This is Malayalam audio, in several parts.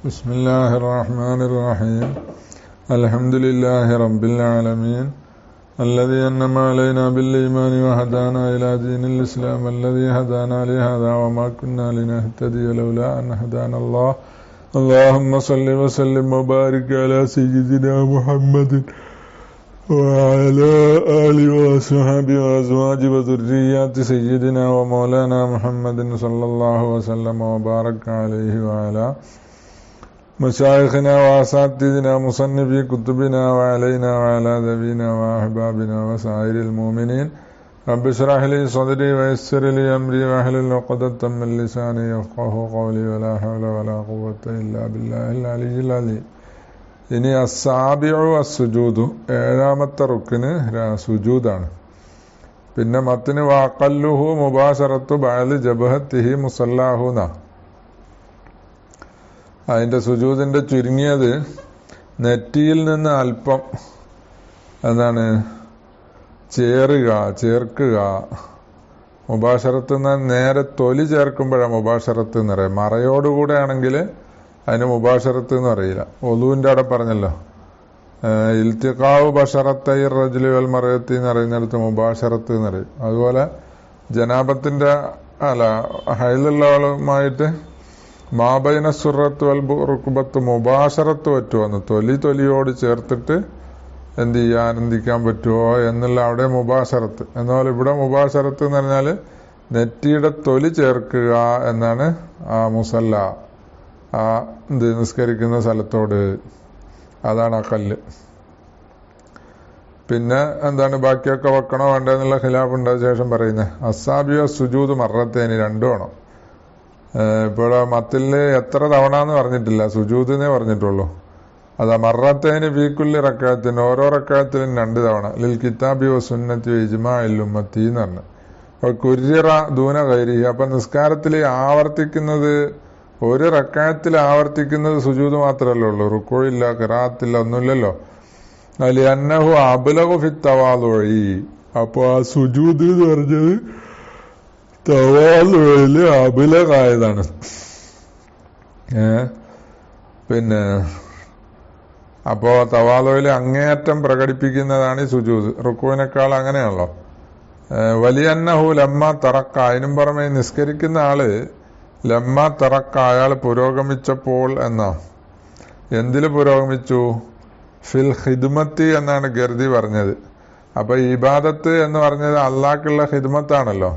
بسم الله الرحمن الرحيم الحمد لله رب العالمين الذي أنعم علينا بالإيمان وهدانا إلى دين الإسلام الذي هدانا لهذا وما كنا لنهتدي لولا أن هدانا الله اللهم صل وسلم وبارك على سيدنا محمد وعلى آله وصحبه وأزواجه وذريات سيدنا ومولانا محمد صلى الله وسلم وبارك عليه وعلى مشايخنا وأساتذتنا مصنفي كتبنا وعلينا وعلى ذوينا وأحبابنا وسائر المؤمنين رب اشرح لي صدري ويسر لي أمري واحلل عقدة من لساني يفقهوا قولي ولا حول ولا قوة إلا بالله العلي العظيم. ഇനി അസ്സാബിഉ അസ്സുജൂദു, ഏഴാമത്തെ റുക്കിന് സുജൂദാണ്. പിന്നെ മത്തിന് വഅഖല്ലുഹു മുബാശറത്തു ബഅദി ജബഹത്തിഹി മുസല്ലാഹുന, അതിന്റെ സുജൂദിന്റെ ചുരുങ്ങിയത് നെറ്റിയിൽ നിന്ന് അല്പം എന്താണ് ചേർക്കുക. മുബാശറത്ത് നേരെ തൊലി ചേർക്കുമ്പോഴാണ് മുബാശറത്ത് എന്ന് പറയാം. മറയോടുകൂടെ ആണെങ്കിൽ അതിന് മുബാശറത്ത് എന്ന് പറയില്ല. ഒളുവിന്റെ അവിടെ പറഞ്ഞല്ലോ, ഇൽത്തിഖാഉ ബശറത്തൈ റജുലി വൽ മറയത്തി എന്ന് പറയുന്നിടത്ത് മുബാശറത്ത് എന്ന് പറയും. അതുപോലെ ജനാബത്തിന്റെ ഹൈലുള്ളവളുമായിട്ട് മാബൈന സുറത്ത് വൽ റുക്ബത്ത് മുബാശറത്ത് പറ്റുമോ, തൊലിയോട് ചേർത്തിട്ട് എന്ത് ചെയ്യാൻ ആനന്ദിക്കാൻ പറ്റുമോ എന്നുള്ള അവിടെ മുബാശറത്ത്. എന്നാൽ ഇവിടെ മുബാശറത്ത് എന്ന് പറഞ്ഞാൽ നെറ്റിയുടെ തൊലി ചേർക്കുക എന്നാണ്. ആ മുസല്ല, ആ നിസ്കരിക്കുന്ന സ്ഥലത്തോട്, അതാണ് ആ കല്ല്. പിന്നെ എന്താണ് ബാക്കിയൊക്കെ വെക്കണോ വേണ്ട എന്നുള്ള ഖിലാഫ് ഉണ്ടായ ശേഷം പറയുന്നത് അസ്സാബിയോ സുജൂദ് മറത്തേന് രണ്ടും ആണോ. ഇപ്പോൾ മത്തില് എത്ര തവണ എന്ന് പറഞ്ഞിട്ടില്ല, സുജൂദിനെ പറഞ്ഞിട്ടുള്ളൂ. അതാ മറത്തേന് ഫീക്കുല്ലി റക്കാത്തിന്, ഓരോ റക്കാത്തിലും 2 തവണ. ലിൽ കിതാബി വ സുന്നത്തി ഇജ്മാഇൽ ഉമ്മത്തി എന്ന് പറഞ്ഞു. അപ്പൊ കുര്യറ ദൂന കൈരി, അപ്പൊ നിസ്കാരത്തിൽ ആവർത്തിക്കുന്നത്, ഒരു റക്കായത്തിൽ ആവർത്തിക്കുന്നത് സുജൂദ് മാത്രമല്ലേ ഉള്ളൂ, റുക്കോയില്ല ഖിറാഅത്തില്ല ഒന്നുമില്ലല്ലോ. അലി അന്നഹു അബ്ലഗു ഫി തവാളുഇ, അപ്പൊ ആ സുജൂദ് എന്ന് പറഞ്ഞത് തവാളുഇല് അബ്ലഗായതാണ്. പിന്നെ അപ്പോ തവാളുഇല് അങ്ങേയറ്റം പ്രകടിപ്പിക്കുന്നതാണ് ഈ സുജൂദ്. റുക്കുവിനേക്കാൾ അങ്ങനെയാണല്ലോ. വലിയ അന്നഹു ലമ്മ തറക്ക, അതിനും പുറമെ നിസ്കരിക്കുന്ന ആള് ലമ്മ തറക്ക, അയാൾ പുരോഗമിച്ചപ്പോൾ എന്നാ. എന്തില് പുരോഗമിച്ചു? ഫിൽ ഖിദ്മത്തി എന്നാണ് ഗർദി പറഞ്ഞത്. അപ്പൊ ഇബാദത്ത് എന്ന് പറഞ്ഞത് അള്ളാഹ്ക്കുള്ള ഖിദ്മത്താണല്ലോ.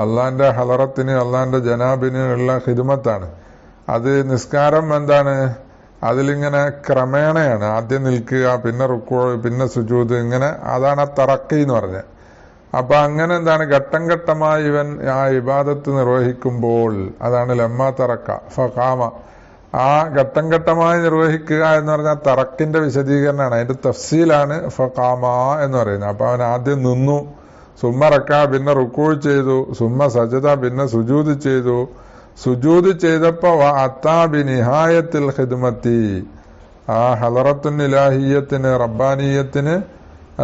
അള്ളാന്റെ ഹളറത്തിന്, അള്ളാന്റെ ജനാബിന് ഉള്ള ഖിദ്മത്താണ്. അത് നിസ്കാരം എന്താണ്, അതിലിങ്ങനെ ക്രമേണയാണ്. ആദ്യം നിൽക്കുക, പിന്നെ റുക്കൂ, പിന്നെ സുജൂദ്, ഇങ്ങനെ. അതാണ് ആ തറക്കി എന്ന് പറഞ്ഞത്. അപ്പൊ അങ്ങനെ എന്താണ് ഘട്ടം ഘട്ടമായി ഇവൻ ആ ഇബാദത്ത് നിർവഹിക്കുമ്പോൾ, അതാണ് ലമ്മ തറക്ക ഫഖാമ. ആ ഘട്ടം ഘട്ടമായി നിർവഹിക്കുക എന്ന് പറഞ്ഞാൽ തറക്കിന്റെ വിശദീകരണമാണ്, അതിന്റെ തഫ്സീലാണ് ഫഖാമ എന്ന് പറയുന്നത്. അപ്പൊ അവൻ ആദ്യം നിന്നു, സുമ്മ റക്ക, പിന്നെ റുക്കൂ ചെയ്തു, സുമ്മ സജദ, പിന്നെ സുജൂദ് ചെയ്തു. സുജൂദ് ചെയ്തപ്പോ അത്താ ബി നിഹായത്തിൽ ഖിദ്മത്തി, ആ ഹളറത്തുൻ ഇലാഹിയത്തിന്, റബ്ബാനിയത്തിന്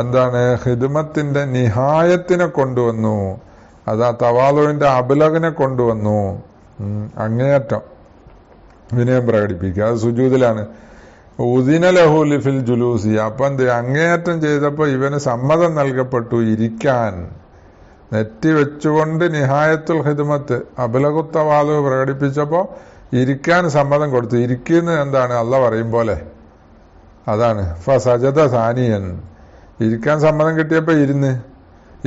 എന്താണ് ഖിദ്മത്തിന്റെ നിഹായത്തിനെ കൊണ്ടുവന്നു. അതാ തവാളുവിന്റെ അബ്ലഗിനെ കൊണ്ടുവന്നു, അങ്ങേയറ്റം വിനയം പ്രകടിപ്പിക്കുക. അത് സുജൂദിലാണ്. ഉദിന ലഹു ലിഫിൽ ജുലൂസി, അപ്പൊ എന്ത് അങ്ങേയറ്റം ചെയ്തപ്പോ ഇവന് സമ്മതം നൽകപ്പെട്ടു ഇരിക്കാൻ. നെറ്റി വെച്ചുകൊണ്ട് നിഹായത്തുൽ ഖിദ്മത്ത് അബ്ലഗു തവാളു പ്രകടിപ്പിച്ചപ്പോ ഇരിക്കാൻ സമ്മതം കൊടുത്തു. ഇരിക്കുന്ന എന്താണ് അള്ള പറയും പോലെ, അതാണ് ഫസജദ സാനിയൻ. ഇരിക്കാൻ സമ്മതം കിട്ടിയപ്പോ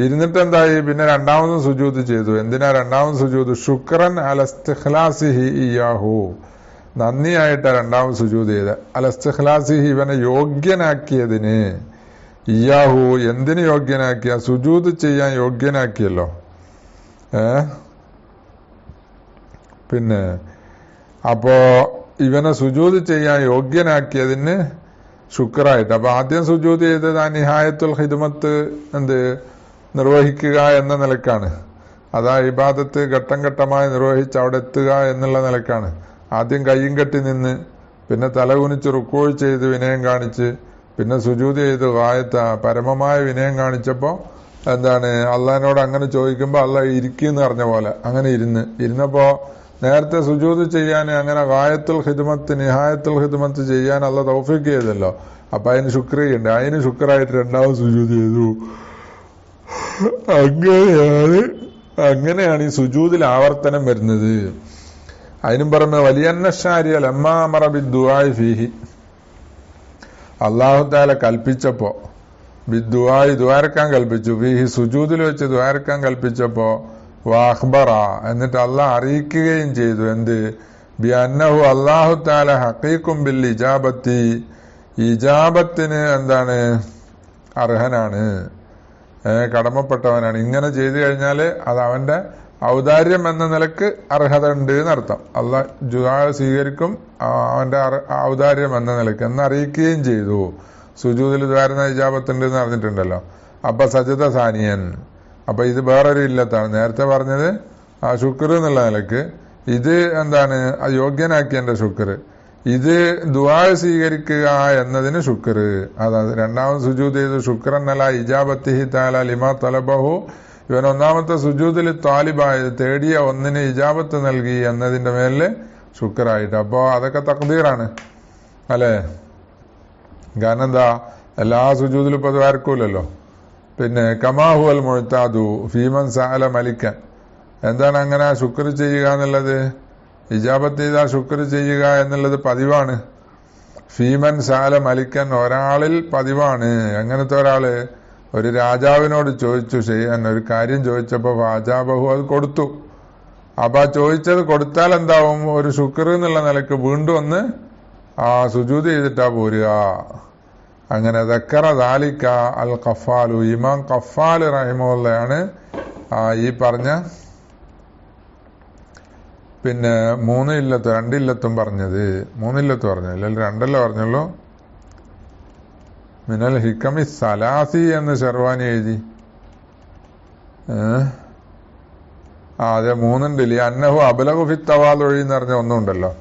ഇരുന്നിട്ട് എന്തായി, പിന്നെ രണ്ടാമതും സുജൂദ് ചെയ്തു. എന്തിനാ രണ്ടാമത് സുജൂദ്? ശുക്രൻ അലസ്തിഖ്ലാസിഹി ഇയാഹു, നന്ദിയായിട്ടാ രണ്ടാമത് സുജൂദ് ചെയ്ത. അലസ്തിഖ്ലാസിഹി, ഇവനെ യോഗ്യനാക്കിയതിന്. ഇയാഹു, എന്തിന് യോഗ്യനാക്കിയ? സുജൂദ് ചെയ്യാൻ യോഗ്യനാക്കിയല്ലോ. പിന്നെ അപ്പോ ഇവനെ സുജൂദ് ചെയ്യാൻ യോഗ്യനാക്കിയതിന് ശുക്രായിട്ട്. അപ്പൊ ആദ്യം സുജൂദ് ചെയ്തത് ആ നിഹായത്തുൽ ഖിദ്മത്ത് നിർവഹിക്കുക എന്ന നിലക്കാണ്. അതാ ഇബാദത്ത് ഘട്ടം ഘട്ടമായി നിർവഹിച്ച് അവിടെ എത്തുക എന്നുള്ള നിലക്കാണ്. ആദ്യം കയ്യും കെട്ടി നിന്ന്, പിന്നെ തല കുനിച്ച് റുക്കൂ ചെയ്ത് വിനയം കാണിച്ച്, പിന്നെ സുജൂദ് ചെയ്ത് ഗായത്ത പരമമായ വിനയം കാണിച്ചപ്പോ എന്താണ് അള്ളഹാനോട് അങ്ങനെ ചോദിക്കുമ്പോ അള്ളാഹ് ഇരിക്കുന്നു പറഞ്ഞ പോലെ അങ്ങനെ ഇരുന്നപ്പോ നേരത്തെ സുജൂദ് ചെയ്യാൻ അങ്ങനെ ഗായത്തുൽ ഖിദ്മത്ത് നിഹായത്തുൽ ഖിദ്മത്ത് ചെയ്യാൻ അല്ലാഹ് തൗഫീഖ് ചെയ്തല്ലോ. അപ്പൊ അതിന് ശുക്ർ ചെയ്യണ്ടേ? അതിന് ശുക്രായിട്ട് രണ്ടാമത് സുജൂദ് ചെയ്തു. അങ്ങനെയാണ് ഈ സുജൂദിൽ ആവർത്തനം വരുന്നത്. അതിനും പുറമെ വലിയന്നശാരിയൽ അമ്മാമറ ബിദ്ദുആഇ ഫീഹി, അല്ലാഹു തആല കൽപ്പിച്ചപ്പോ ബിദ്ദുആഇ ദുആരക്കാൻ കൽപ്പിച്ചു, ഫീഹി സുജൂദിൽ വെച്ച് ദുആരക്കാൻ കൽപ്പിച്ചപ്പോ വഅഖ്ബറ എന്നിട്ട് അല്ലാഹ് അറിയിക്കുകയും ചെയ്തു. എന്ത്? ബി അന്നഹു അല്ലാഹു തആല ഹഖീഖും ബിൽ ഇജാബത്തി, ഇജാബത്തിന് എന്താണ് അർഹനാണ്, കടമപ്പെട്ടവനാണ്. ഇങ്ങനെ ചെയ്തു കഴിഞ്ഞാല് അത് അവന്റെ ഔദാര്യം എന്ന നിലക്ക് അർഹത ഉണ്ട് എന്നർത്ഥം. അള്ളാഹ് ദുആ സ്വീകരിക്കും അവന്റെ ഔദാര്യം എന്ന നിലക്ക് എന്നറിയിക്കുകയും ചെയ്തു. സുജൂദിൽ ദ്വാരുന്ന ഇജാബത്തുണ്ട് എന്ന് അറിഞ്ഞിട്ടുണ്ടല്ലോ. അപ്പൊ സജദ സാനിയൻ, അപ്പൊ ഇത് വേറൊരു ഇല്ലത്താണ്. നേരത്തെ പറഞ്ഞത് ആ ശുക്ർ എന്നുള്ള നിലക്ക്, ഇത് എന്താണ് യോഗ്യനാക്കിയന്റെ ശുക്ർ, ഇത് ദുആ സ്വീകരിക്കുക എന്നതിന് ശുക്ർ. അതായത് രണ്ടാമത് സുജൂദ് ചെയ്തു ശുക്രൻ അല ഇജാബത്തിഹി തആല ലിമാ തലബഹു, ഇവൻ ഒന്നാമത്തെ സുജൂദിൽ താലിബായത് തേടിയ ഒന്നിന് ഇജാബത്ത് നൽകി എന്നതിന്റെ മേലില് ശുക്രായിട്ട്. അപ്പോ അതൊക്കെ തഖ്ദീറാണ് അല്ലെ? കാരണം എന്താ, എല്ലാ സുജൂദിലും ഇപ്പൊ ദ്വാരക്കൂലല്ലോ. പിന്നെ കമാഹു അൽ മുഅ്താദു ഫീമൻ സഅല മലിക്കൻ, എന്താണ് അങ്ങനെ ശുക്ർ ചെയ്യുക എന്നുള്ളത്? ഇജാബത്ത് ചെയ്താൽ ശുക്ർ ചെയ്യുക എന്നുള്ളത് പതിവാണ്. ഫീമൻ സഅല മലിക്കൻ, ഒരാളിൽ പതിവാണ്. എങ്ങനത്തെ ഒരാള്? ഒരു രാജാവിനോട് ചോദിച്ചു ചെയ്യാൻ, ഒരു കാര്യം ചോദിച്ചപ്പോ ഫാജാബഹു, അത് കൊടുത്തു. അപ്പൊ ആ ചോദിച്ചത് കൊടുത്താൽ എന്താവും? ഒരു ശുക്ർ എന്നുള്ള നിലക്ക് വീണ്ടും ഒന്ന് സുജൂദ് ചെയ്തിട്ടാ പോരുക. അങ്ങനെ ദക്കറ ദാലിക അൽ ഖഫാലു, ഇമാം ഖഫാൽ റഹിമഹുള്ളയാണ് ഈ പറഞ്ഞ പിന്നെ 3 ഇല്ലത്തും 2 ഇല്ലത്തും പറഞ്ഞത്. 3 ഇല്ലത്ത് പറഞ്ഞു, അല്ലെങ്കിൽ 2 പറഞ്ഞുള്ളൂ. മിനൽ ഹിക്കമി സലാസി എന്ന് ഷെർവാനി എഴുതി. അതെ 3 ഉണ്ട്. അന്നഹു അബലഗു ഫി തവാലുഇ എന്ന് പറഞ്ഞ ഒന്നുണ്ടല്ലോ.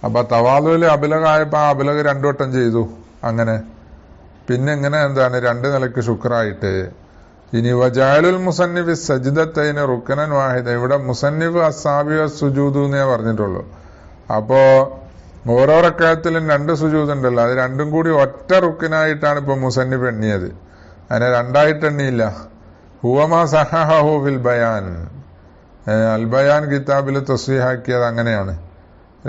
അപ്പൊ തവാലുവിൽ അബലഗായപ്പോ ആ അബലഗ് 2 വട്ടം ചെയ്തു. അങ്ങനെ പിന്നെ ഇങ്ങനെ എന്താണ് 2 നിലക്ക് ശുക്രായിട്ട്. ഇനി വജാലുൽ മുസന്നിഫ് സജ്ദത്തൈന റുക്കനൻ വാഹിദ, ഇവിടെ മുസന്നിഫ് അസ്സാബി സുജൂദ് എന്നേ പറഞ്ഞിട്ടുള്ളൂ. അപ്പോ ഓരോ റക്അത്തിലും 2 സുജൂദ് ഉണ്ടല്ലോ, അത് രണ്ടും കൂടി ഒറ്റ റുക്കിനായിട്ടാണ് ഇപ്പൊ മുസന്നിഫ് എണ്ണിയത്. അതിനെ 2ആയിട്ട് എണ്ണിയില്ല. ഹുവമാ സഹഹു ഫിൽ ബയാൻ, അൽ ബയാൻ കിതാബിൽ തസ്വീഹാക്കിയത് അങ്ങനെയാണ്.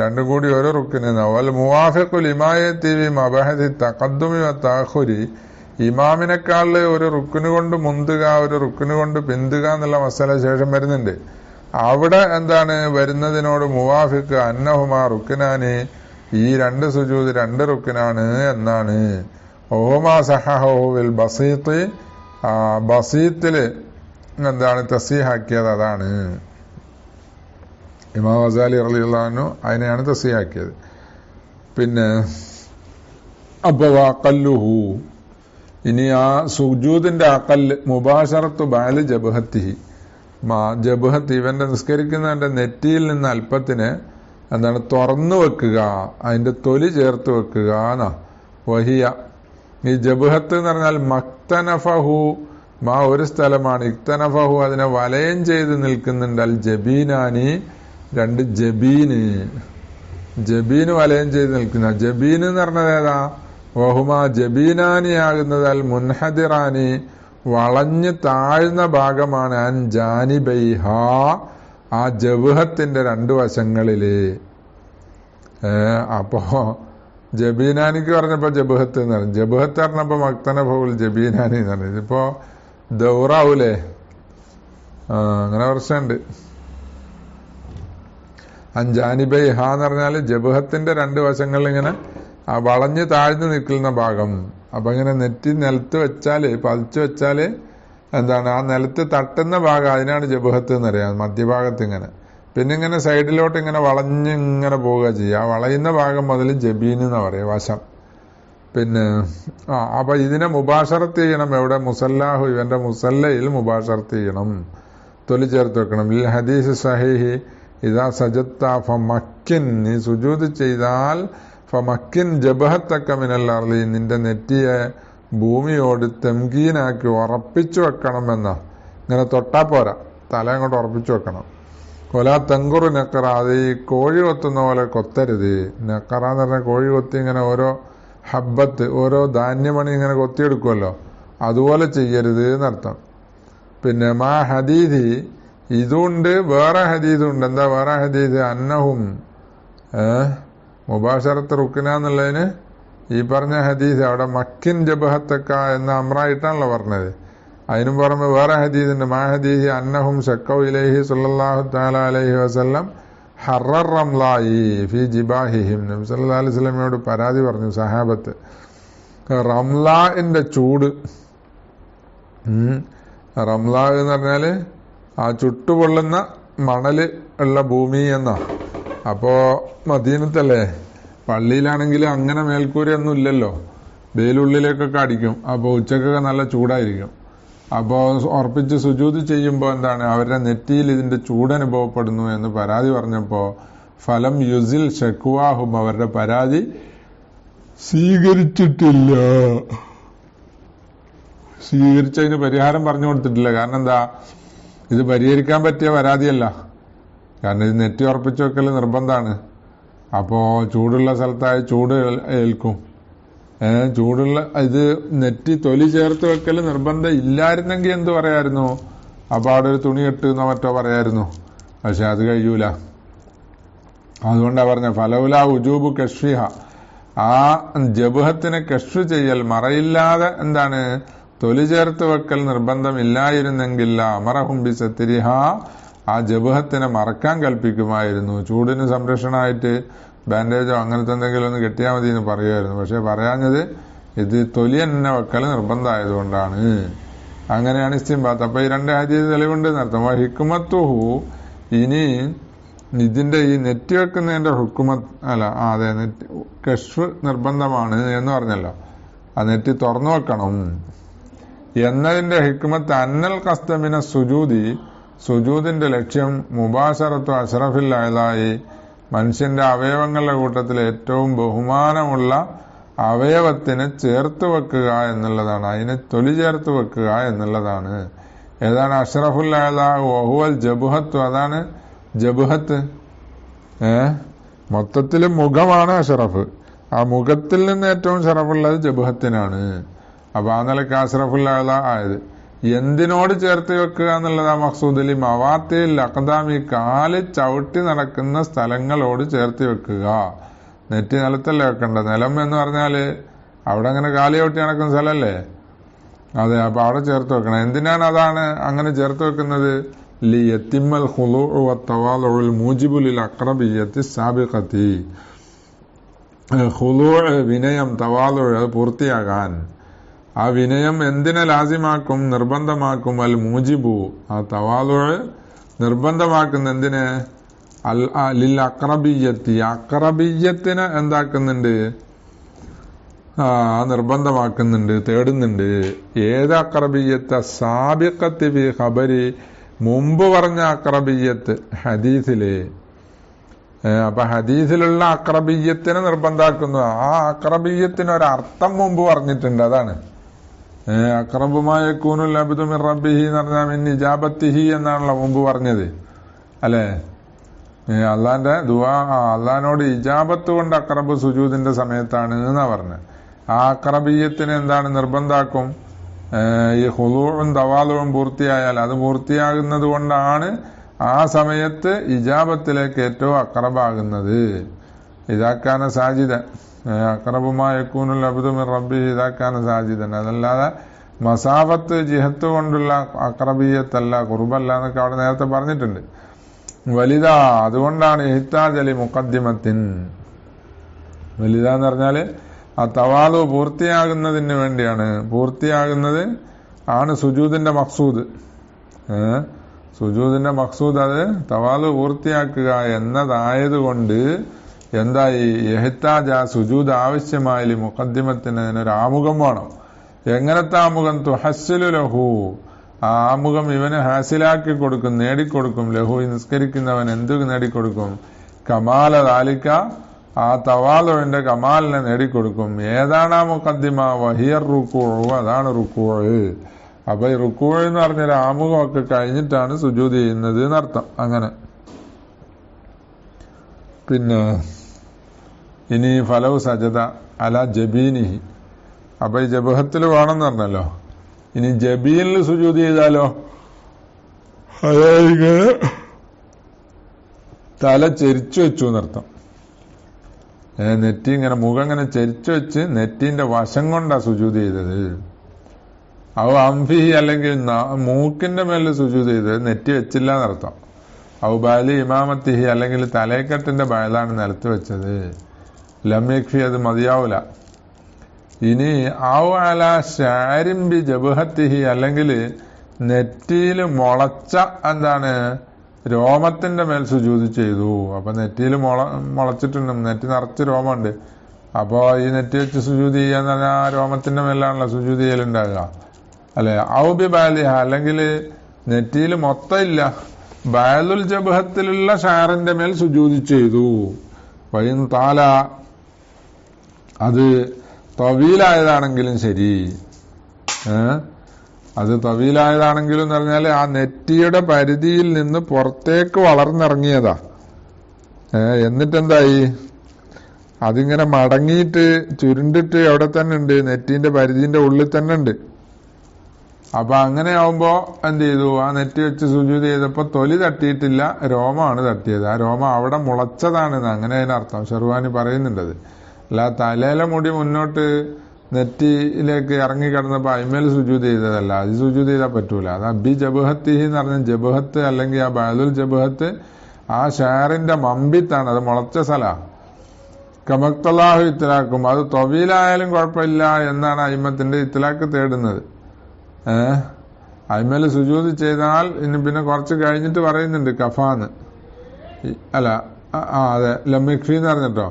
2 കൂടി ഒരു റുക്കിന്. വൽ മുവാഫിഖുൽ ഇമായത്തി ഫി മബഹദി തഖദ്ദുമി വതഅഖുരി, ഇമാമിനെക്കാൾ ഒരു റുക്കിന് കൊണ്ട് മുന്തുക, ഒരു റുക്കിന് കൊണ്ട് പിന്തുക എന്നുള്ള മസല ശേഷം വരുന്നുണ്ട്. അവിടെ എന്താണ് വരുന്നതിനോട് മുവാഫിഖ് അന്നഹുമാ റുക്കിനാനി, ഈ 2 സുജൂദ് 2 റുക്കിനാണ് എന്നാണ്. ഓമാ സഹഹു ഫിൽ ബസീത്ത്, ബസീത്തില് എന്താണ് തസ്സീഹാക്കിയത് അതാണ്. ഇമാം ഗസാലി റളിയല്ലാഹു അൻഹു അതിനെയാണ് തസ്സീഹാക്കിയത്. പിന്നെ അപ്പൊ വഖല്ലുഹു, ഇനി ആ സുജൂദിന്റെ അഖല്ല് മുബാശറത്തു ബഅലി ജബ്ഹത്തിഹി, ജബ്ഹത്ത് ഇവന്റെ നിസ്കരിക്കുന്നവന്റെ നെറ്റിയിൽ നിന്ന് അല്പത്തിന് എന്താണ് തുറന്നു വെക്കുക, അതിന്റെ തൊലി ചേർത്ത് വെക്കുക എന്നാ. വഹിയ, ഈ ജബ്ഹത്ത് എന്ന് പറഞ്ഞാൽ മക്തനഫഹു, ഒരു സ്ഥലമാണ്. ഇക്തനഫഹു, അതിനെ വലയം ചെയ്ത് നിൽക്കുന്നുണ്ട്. അൽ ജബീനാനി, 2 ജബീന്, ജബീന് വലയം ചെയ്ത് നിൽക്കുന്ന. ജബീന് എന്ന് പറഞ്ഞത് ഏതാ? വഹുമാ ജബീനാനി ആകുന്നത് അൽ മുൻഹദിറാനി, വളഞ്ഞ് താഴ്ന്ന ഭാഗമാണ്. അൻ ജാനിബൈഹ, ആ ജബ്ഹത്തിന്റെ 2 വശങ്ങളില്. അപ്പോ ജബീനാനിക്ക് പറഞ്ഞപ്പോ ജബ്ഹത്ത് എന്ന് പറഞ്ഞു, ജബ്ഹത്ത് പറഞ്ഞപ്പോ മക്തനഫുൽ ജബീനാനി എന്ന് പറഞ്ഞു. ഇതിപ്പോ ദൗറാവൂലേ? അങ്ങനെ പ്രശ്നമുണ്ട്. അഞ്ചാനിബൈഹ എന്ന് പറഞ്ഞാല് ജബ്ഹത്തിന്റെ 2 വശങ്ങളിൽ ഇങ്ങനെ ആ വളഞ്ഞ് താഴ്ന്നു നിൽക്കുന്ന ഭാഗം. അപ്പൊ ഇങ്ങനെ നെറ്റി നിലത്ത് വെച്ചാല്, പതിച്ചു വെച്ചാല് എന്താണ് ആ നിലത്ത് തട്ടുന്ന ഭാഗം, അതിനാണ് ജബ്ഹത്ത് എന്നറിയാം. മധ്യഭാഗത്ത് ഇങ്ങനെ, പിന്നെ ഇങ്ങനെ സൈഡിലോട്ട് ഇങ്ങനെ വളഞ്ഞ് ഇങ്ങനെ പോവുക ചെയ്യുക. ആ വളയുന്ന ഭാഗം മുതൽ ജബീൻ എന്ന് പറയാം, വശം. പിന്നെ അപ്പൊ ഇതിനെ മുബാഷറത്ത് ചെയ്യണം. എവിടെ? മുസല്ലാഹു, ഇവന്റെ മുസല്ലയിൽ മുബാഷറത്ത് ചെയ്യണം, തൊലി ചേർത്ത് വെക്കണം. ഈ ഹദീസ് സഹീഹി ഇദാ സജദ്ത ഫമക്കിൻ, നീ സുജൂദ് ചെയ്താൽ ഫമക്കിൻ ജബഹത്തക്ക മിനൽ അർളി, നിന്റെ നെറ്റിയെ ഭൂമിയോട് തെംകീനാക്കി ഉറപ്പിച്ചു വെക്കണം എന്നാ. ഇങ്ങനെ തൊട്ടാ പോരാ, തല അങ്ങോട്ട് ഉറപ്പിച്ചു വെക്കണം. കൊലാ തങ്കുറു നെക്കറ, അത് ഈ കോഴി കൊത്തുന്ന പോലെ കൊത്തരുത്. നെക്കറ എന്ന് പറഞ്ഞാൽ കോഴി കൊത്തി ഇങ്ങനെ ഓരോ ഹബ്ബത്ത്, ഓരോ ധാന്യമണി ഇങ്ങനെ കൊത്തിയെടുക്കുമല്ലോ, അതുപോലെ ചെയ്യരുത് എന്നർത്ഥം. പിന്നെ മാ ഹദീദി, ഇതുണ്ട് വേറെ ഹദീദുണ്ട്. എന്താ വേറെ ഹദീദ്? അന്നഹും മുബാശറത്ത് റുക്കിന എന്നുള്ളതിന് ഈ പറഞ്ഞ ഹദീസ് അവിടെ മക്കിൻ ജബഹത്തക്ക എന്ന അമ്രായിട്ടാണല്ലോ പറഞ്ഞത്. അതിനും പുറമെ വേറെ ഹദീസുണ്ട്. മാ ഹദീസ് അന്നഹും ശക്കൗ ഇലൈഹി സല്ലല്ലാഹു തആല അലൈഹി വസല്ലം ഹറർ റംലായി ഫി ജിബാഹിഹിം. നബി സല്ലല്ലാഹു അലൈഹി വസല്ലമയോട് പരാതി പറഞ്ഞു സഹാബത്ത്, റംലാന്റെ ചൂട്. റംലാ എന്ന് പറഞ്ഞാല് ആ ചുട്ടുപൊള്ളുന്ന മണല് ഉള്ള ഭൂമി എന്നാ. അപ്പോ മദീനത്തല്ലേ, പള്ളിയിലാണെങ്കിൽ അങ്ങനെ മേൽക്കൂരയൊന്നും ഇല്ലല്ലോ, വെയിലുള്ളിലേക്കൊക്കെ അടിക്കും. അപ്പോൾ ഉച്ചക്കൊക്കെ നല്ല ചൂടായിരിക്കും. അപ്പോൾ ഉറപ്പിച്ച് സുജൂദ് ചെയ്യുമ്പോൾ എന്താണ്, അവരുടെ നെറ്റിയിൽ ഇതിന്റെ ചൂടനുഭവപ്പെടുന്നു എന്ന് പരാതി പറഞ്ഞപ്പോൾ ഫലം യുസിൽ ഷക്വാഹും, അവരുടെ പരാതി സ്വീകരിച്ചിട്ടില്ല. സ്വീകരിച്ചതിന് പരിഹാരം പറഞ്ഞു കൊടുത്തിട്ടില്ല. കാരണം എന്താ, ഇത് പരിഹരിക്കാൻ പറ്റിയ പരാതിയല്ല. കാരണം ഇത് നെറ്റി ഉറപ്പിച്ചു വെക്കൽ നിർബന്ധമാണ്. അപ്പോ ചൂടുള്ള സ്ഥലത്തായി ചൂട് ഏൽക്കും. ചൂടുള്ള ഇത് നെറ്റി തൊലി ചേർത്ത് വെക്കൽ നിർബന്ധം ഇല്ലായിരുന്നെങ്കിൽ എന്ത് പറയായിരുന്നു? അപ്പൊ അവിടെ ഒരു തുണി കെട്ടുന്നോ മറ്റോ പറയായിരുന്നു. പക്ഷെ അത് കഴിയൂല. അതുകൊണ്ടാ പറഞ്ഞ ഫലൗല ഉജൂബു കഷ്ഫിഹ, ആ ജബഹത്തിനെ കഷ്ഫ് ചെയ്യൽ, മറയില്ലാതെ എന്താണ് തൊലി ചേർത്ത് വെക്കൽ നിർബന്ധമില്ലായിരുന്നെങ്കിൽ അമറഹും ബി സത്തിരിഹ, ആ ജബഹത്തിനെ മറക്കാൻ കൽപ്പിക്കുമായിരുന്നു. ചൂടിന് സംരക്ഷണമായിട്ട് ബാൻഡേജോ അങ്ങനത്തെ എന്തെങ്കിലും ഒന്ന് കെട്ടിയാൽ മതി എന്ന് പറയുമായിരുന്നു. പക്ഷെ പറയാഞ്ഞത് ഇത് തൊലി തന്നെ വെക്കൽ നിർബന്ധമായതുകൊണ്ടാണ്. അങ്ങനെയാണ് ഇസ്തിംബാത്ത്. അപ്പൊ ഈ രണ്ട് ഹദീസ് തെളിവുണ്ട് എന്നർത്ഥം. ഹിക്മത്തുഹു, ഇനി ഇതിന്റെ ഈ നെറ്റി വെക്കുന്നതിന്റെ ഹുക്കുമത്ത് അല്ല, അതെ, നെറ്റി കഷ്ഫ് നിർബന്ധമാണ് എന്ന് പറഞ്ഞല്ലോ, ആ നെറ്റി തുറന്നു വെക്കണം എന്നതിന്റെ ഹിക്മത്ത് അന്നൽ കസ്തമിന സുജൂദി, സുജൂദിന്റെ ലക്ഷ്യം മുബാശറത്തു അഷ്റഫിൽ അഅ്ലായി, മനുഷ്യന്റെ അവയവങ്ങളുടെ കൂട്ടത്തിൽ ഏറ്റവും ബഹുമാനമുള്ള അവയവത്തിനെ ചേർത്ത് വെക്കുക എന്നുള്ളതാണ്. അതിനെ തൊലി ചേർത്ത് വെക്കുക എന്നുള്ളതാണ്. ഏതാണ് അഷ്റഫുൽ അഅ്ലാ? വഹുവൽ ജബുഹത്ത്, അതാണ് ജബുഹത്ത്. മൊത്തത്തിൽ മുഖമാണ് അഷ്റഫ്. ആ മുഖത്തിൽ നിന്ന് ഏറ്റവും ഷറഫുള്ളത് ജബുഹത്തിനാണ്. അപ്പൊ ആ നിലയ്ക്ക് അഷ്റഫുൽ അഅ്ലാ ആയത്. എന്തിനോട് ചേർത്ത് വെക്കുക എന്നുള്ളതാ മഖ്സൂദലി മവാത്തിൽ അഖദാമി, കാല് ചവിട്ടി നടക്കുന്ന സ്ഥലങ്ങളോട് ചേർത്ത് വെക്കുക. നെറ്റി നിലത്തല്ലേ വെക്കണ്ട. നിലം എന്ന് പറഞ്ഞാല് അവിടെ അങ്ങനെ കാല് ചവിട്ടി നടക്കുന്ന സ്ഥലല്ലേ, അതെ. അപ്പൊ അവിടെ ചേർത്ത് വെക്കണം. എന്തിനാണ് അതാണ് അങ്ങനെ ചേർത്ത് വെക്കുന്നത്? ലി യത്തിമ്മൽ ഖുളൂഉ വത്തവാളുഉൽ മൂജിബു ലിൽ അഖ്റബിയ്യത്തി സാബിഖത്തി. ഖുളൂഉ വിനയം, തവാളുഉ അത് പൂർത്തിയാകാൻ. ആ വിനയം എന്തിനെ ലാസിമാക്കും, നിർബന്ധമാക്കും? അൽ മൂജിബു, ആ തവാളുഉ നിർബന്ധമാക്കുന്ന എന്തിനെ? ലിൽ അഖ്റബിയ്യത്തി, അഖ്റബിയ്യത്തിനെ എന്താക്കുന്നുണ്ട്? നിർബന്ധമാക്കുന്നുണ്ട്, തേടുന്നുണ്ട്. ഏത് അഖ്റബിയ്യത്ത്? സാബിഖത്തി ഫി ഖബരി, മുമ്പ് പറഞ്ഞ അഖ്റബിയ്യത്ത് ഹദീസില്. അപ്പൊ ഹദീസിലുള്ള അഖ്റബിയ്യത്തിനെ നിർബന്ധാക്കുന്നു. ആ അഖ്റബിയ്യത്തിന് ഒരർത്ഥം മുമ്പ് പറഞ്ഞിട്ടുണ്ട്. അതാണ് അഖ്റബുമായ യകൂനുൽ അബ്ദു മിൻ റബ്ബിഹി എന്ന് പറഞ്ഞാൽ മിൻ ഇജാബത്തിഹി എന്നാണല്ലോ മുമ്പ് പറഞ്ഞത്, അല്ലെ? അള്ളാന്റെ ദുആ, അള്ളഹാനോട് ഇജാബത്ത് കൊണ്ട് അഖ്റബ് സുജൂദിന്റെ സമയത്താണ് എന്നാ പറഞ്ഞത്. ആ അഖ്റബിയ്യത്തിന് എന്താണ് നിർബന്ധാക്കും? ഈ ഖുളൂഉം തവാളുഉം പൂർത്തിയായാൽ, അത് പൂർത്തിയാകുന്നത് കൊണ്ടാണ് ആ സമയത്ത് ഇജാബത്തിലേക്ക് ഏറ്റവും അഖ്റബാകുന്നത്. ഇദാക്കാന സാജിദൻ, അഖ്റബുമായ യകൂനുൽ അബ്ദു മിൻ റബ്ബിഹി ഇദാക്കാന സാജിദൻ. അതല്ലാതെ മസാഫത്ത് ജിഹത്ത് കൊണ്ടുള്ള അഖ്റബിയ്യത്തല്ല, ഖുർബല്ല എന്നൊക്കെ അവിടെ നേരത്തെ പറഞ്ഞിട്ടുണ്ട്. വലിത, അതുകൊണ്ടാണ് ഇഹ്താജലി മുഖദ്ദിമത്തിൻ. വലിത എന്ന് പറഞ്ഞാല് ആ തവാലു പൂർത്തിയാകുന്നതിന് വേണ്ടിയാണ്. പൂർത്തിയാകുന്നത് ആണ് സുജൂദിന്റെ മഖ്സൂദ്. സുജൂദിന്റെ മഖ്സൂദ് അത് തവാലു പൂർത്തിയാക്കുക എന്നതായതുകൊണ്ട് എന്തായി? ഇഹ്താജ, സുജൂദ് ആവശ്യമായാലും മുഖദ്ദിമത്തിന് അതിനൊരു ആമുഖം വേണം. എങ്ങനത്തെ ആമുഖം? തുഹസ്സിലു ലഹു, ആ ആമുഖം ഇവന് ഹാസിലാക്കി കൊടുക്കും, നേടിക്കൊടുക്കും. ലഹു, നിസ്കരിക്കുന്നവൻ എന്ത് നേടിക്കൊടുക്കും? കമാല ദാലിക, ആ തവാലുവിന്റെ കമാലിനെ നേടിക്കൊടുക്കും. ഏതാണ് ആ മുഖദ്ദിമ? വഹിയർ റുക്കൂ, അതാണ് റുക്കൂ. അപ്പൊ ഈ റുക്കൂ എന്ന് പറഞ്ഞൊരു ആമുഖമൊക്കെ കഴിഞ്ഞിട്ടാണ് സുജൂദ് ചെയ്യുന്നത് എന്നർത്ഥം. അങ്ങനെ പിന്നെ ഇനി ഫലവ് സജദ അല ജബീനിഹി, അപ്പൊ ഈ ജബഹത്തിൽ വേണമെന്ന് പറഞ്ഞല്ലോ. ഇനി ജബീനിൽ സുജൂദ് ചെയ്താലോ, അതായത് തല ചെരിച്ചു വെച്ചു എന്നർത്ഥം. നെറ്റി ഇങ്ങനെ മുഖം ഇങ്ങനെ ചെരിച്ചു വെച്ച് നെറ്റിന്റെ വശം കൊണ്ടാ സുജൂദ് ചെയ്തത്. അവ അംഫിഹി അല്ലെങ്കിൽ മൂക്കിന്റെ മേലിൽ സുജൂദ് ചെയ്തത്, നെറ്റി വെച്ചില്ല എന്നർത്ഥം. ഔ ബാലി ഇമാമത്തിഹി അല്ലെങ്കിൽ തലേക്കെട്ടിന്റെ ബയലാണ് നിലത്ത് വെച്ചത്. ലമ്യഖ്ഫി, അത് മതിയാവൂല. ഇനി ഔ അല ഷാരിംബി ജബഹത്തിഹി അല്ലെങ്കിൽ നെറ്റിയിൽ മുളച്ച എന്താണ് രോമത്തിന്റെ മേൽ സുജൂദ് ചെയ്തു. അപ്പൊ നെറ്റിയിൽ മുളച്ചിട്ടുണ്ട്, നെറ്റി നിറച്ച് രോമമുണ്ട്. അപ്പോ ഈ നെറ്റി വെച്ച് സുജൂദ് ചെയ്യാന്ന് പറഞ്ഞാൽ ആ രോമത്തിന്റെ മേലാണല്ലോ സുജൂദ് ചെയ്യലുണ്ടാകുക, അല്ലെ? ഔബി ബാലിഹ അല്ലെങ്കിൽ നെറ്റിയിൽ മൊത്തം ഇല്ല, ബയലുൽ ജബഹത്തിലുള്ള ഷാറിന്റെ മേൽ സുജൂദ് ചെയ്തു. വൈൻ താല, അത് തവീലായതാണെങ്കിലും ശരി, അത് തവീലായതാണെങ്കിലും എന്ന് പറഞ്ഞാൽ ആ നെറ്റിയുടെ പരിധിയിൽ നിന്ന് പുറത്തേക്ക് വളർന്നിറങ്ങിയതാ. എന്നിട്ടെന്തായി, അതിങ്ങനെ മടങ്ങിയിട്ട് ചുരുണ്ടിട്ട് അവിടെ തന്നെ ഉണ്ട്, നെറ്റിന്റെ പരിധിന്റെ ഉള്ളിൽ തന്നെ ഉണ്ട്. അപ്പൊ അങ്ങനെ ആവുമ്പോ എന്ത് ചെയ്തു, ആ നെറ്റി വെച്ച് സുജൂദ് ചെയ്തപ്പോ തൊലി തട്ടിയിട്ടില്ല, രോമമാണ് തട്ടിയത്. ആ രോമം അവിടെ മുളച്ചതാണെന്ന് അങ്ങനെ അതിനർത്ഥം ഷെർവാനി പറയുന്നുണ്ടത്. അല്ല തലയിലെ മുടി മുന്നോട്ട് നെറ്റിയിലേക്ക് ഇറങ്ങി കിടന്നപ്പോ അയിമേൽ സുജൂദ് ചെയ്തതല്ല, അത് സുജൂദ് ചെയ്താൽ പറ്റൂല. അത് അബി ജബഹത്തിഹി എന്ന് പറഞ്ഞ ജബഹത്ത് അല്ലെങ്കിൽ ആ ബഅലുൽ ജബഹത്ത് ആ ഷാറിന്റെ മമ്പിത്താണ്, അത് മുളച്ച സ്ഥല. കമക്തലാഹു ഇത്തലാക്കും, അത് തൊവീലായാലും കുഴപ്പമില്ല എന്നാണ് അയിമത്തിന്റെ ഇത്തലാക്ക് തേടുന്നത്. അയിമേൽ സുജൂദ് ചെയ്താൽ ഇനി പിന്നെ കുറച്ച് കഴിഞ്ഞിട്ട് പറയുന്നുണ്ട് കഫാന്ന്, അല്ല അതെ ലമ്യഖ്ഫി എന്ന് പറഞ്ഞിട്ടോ.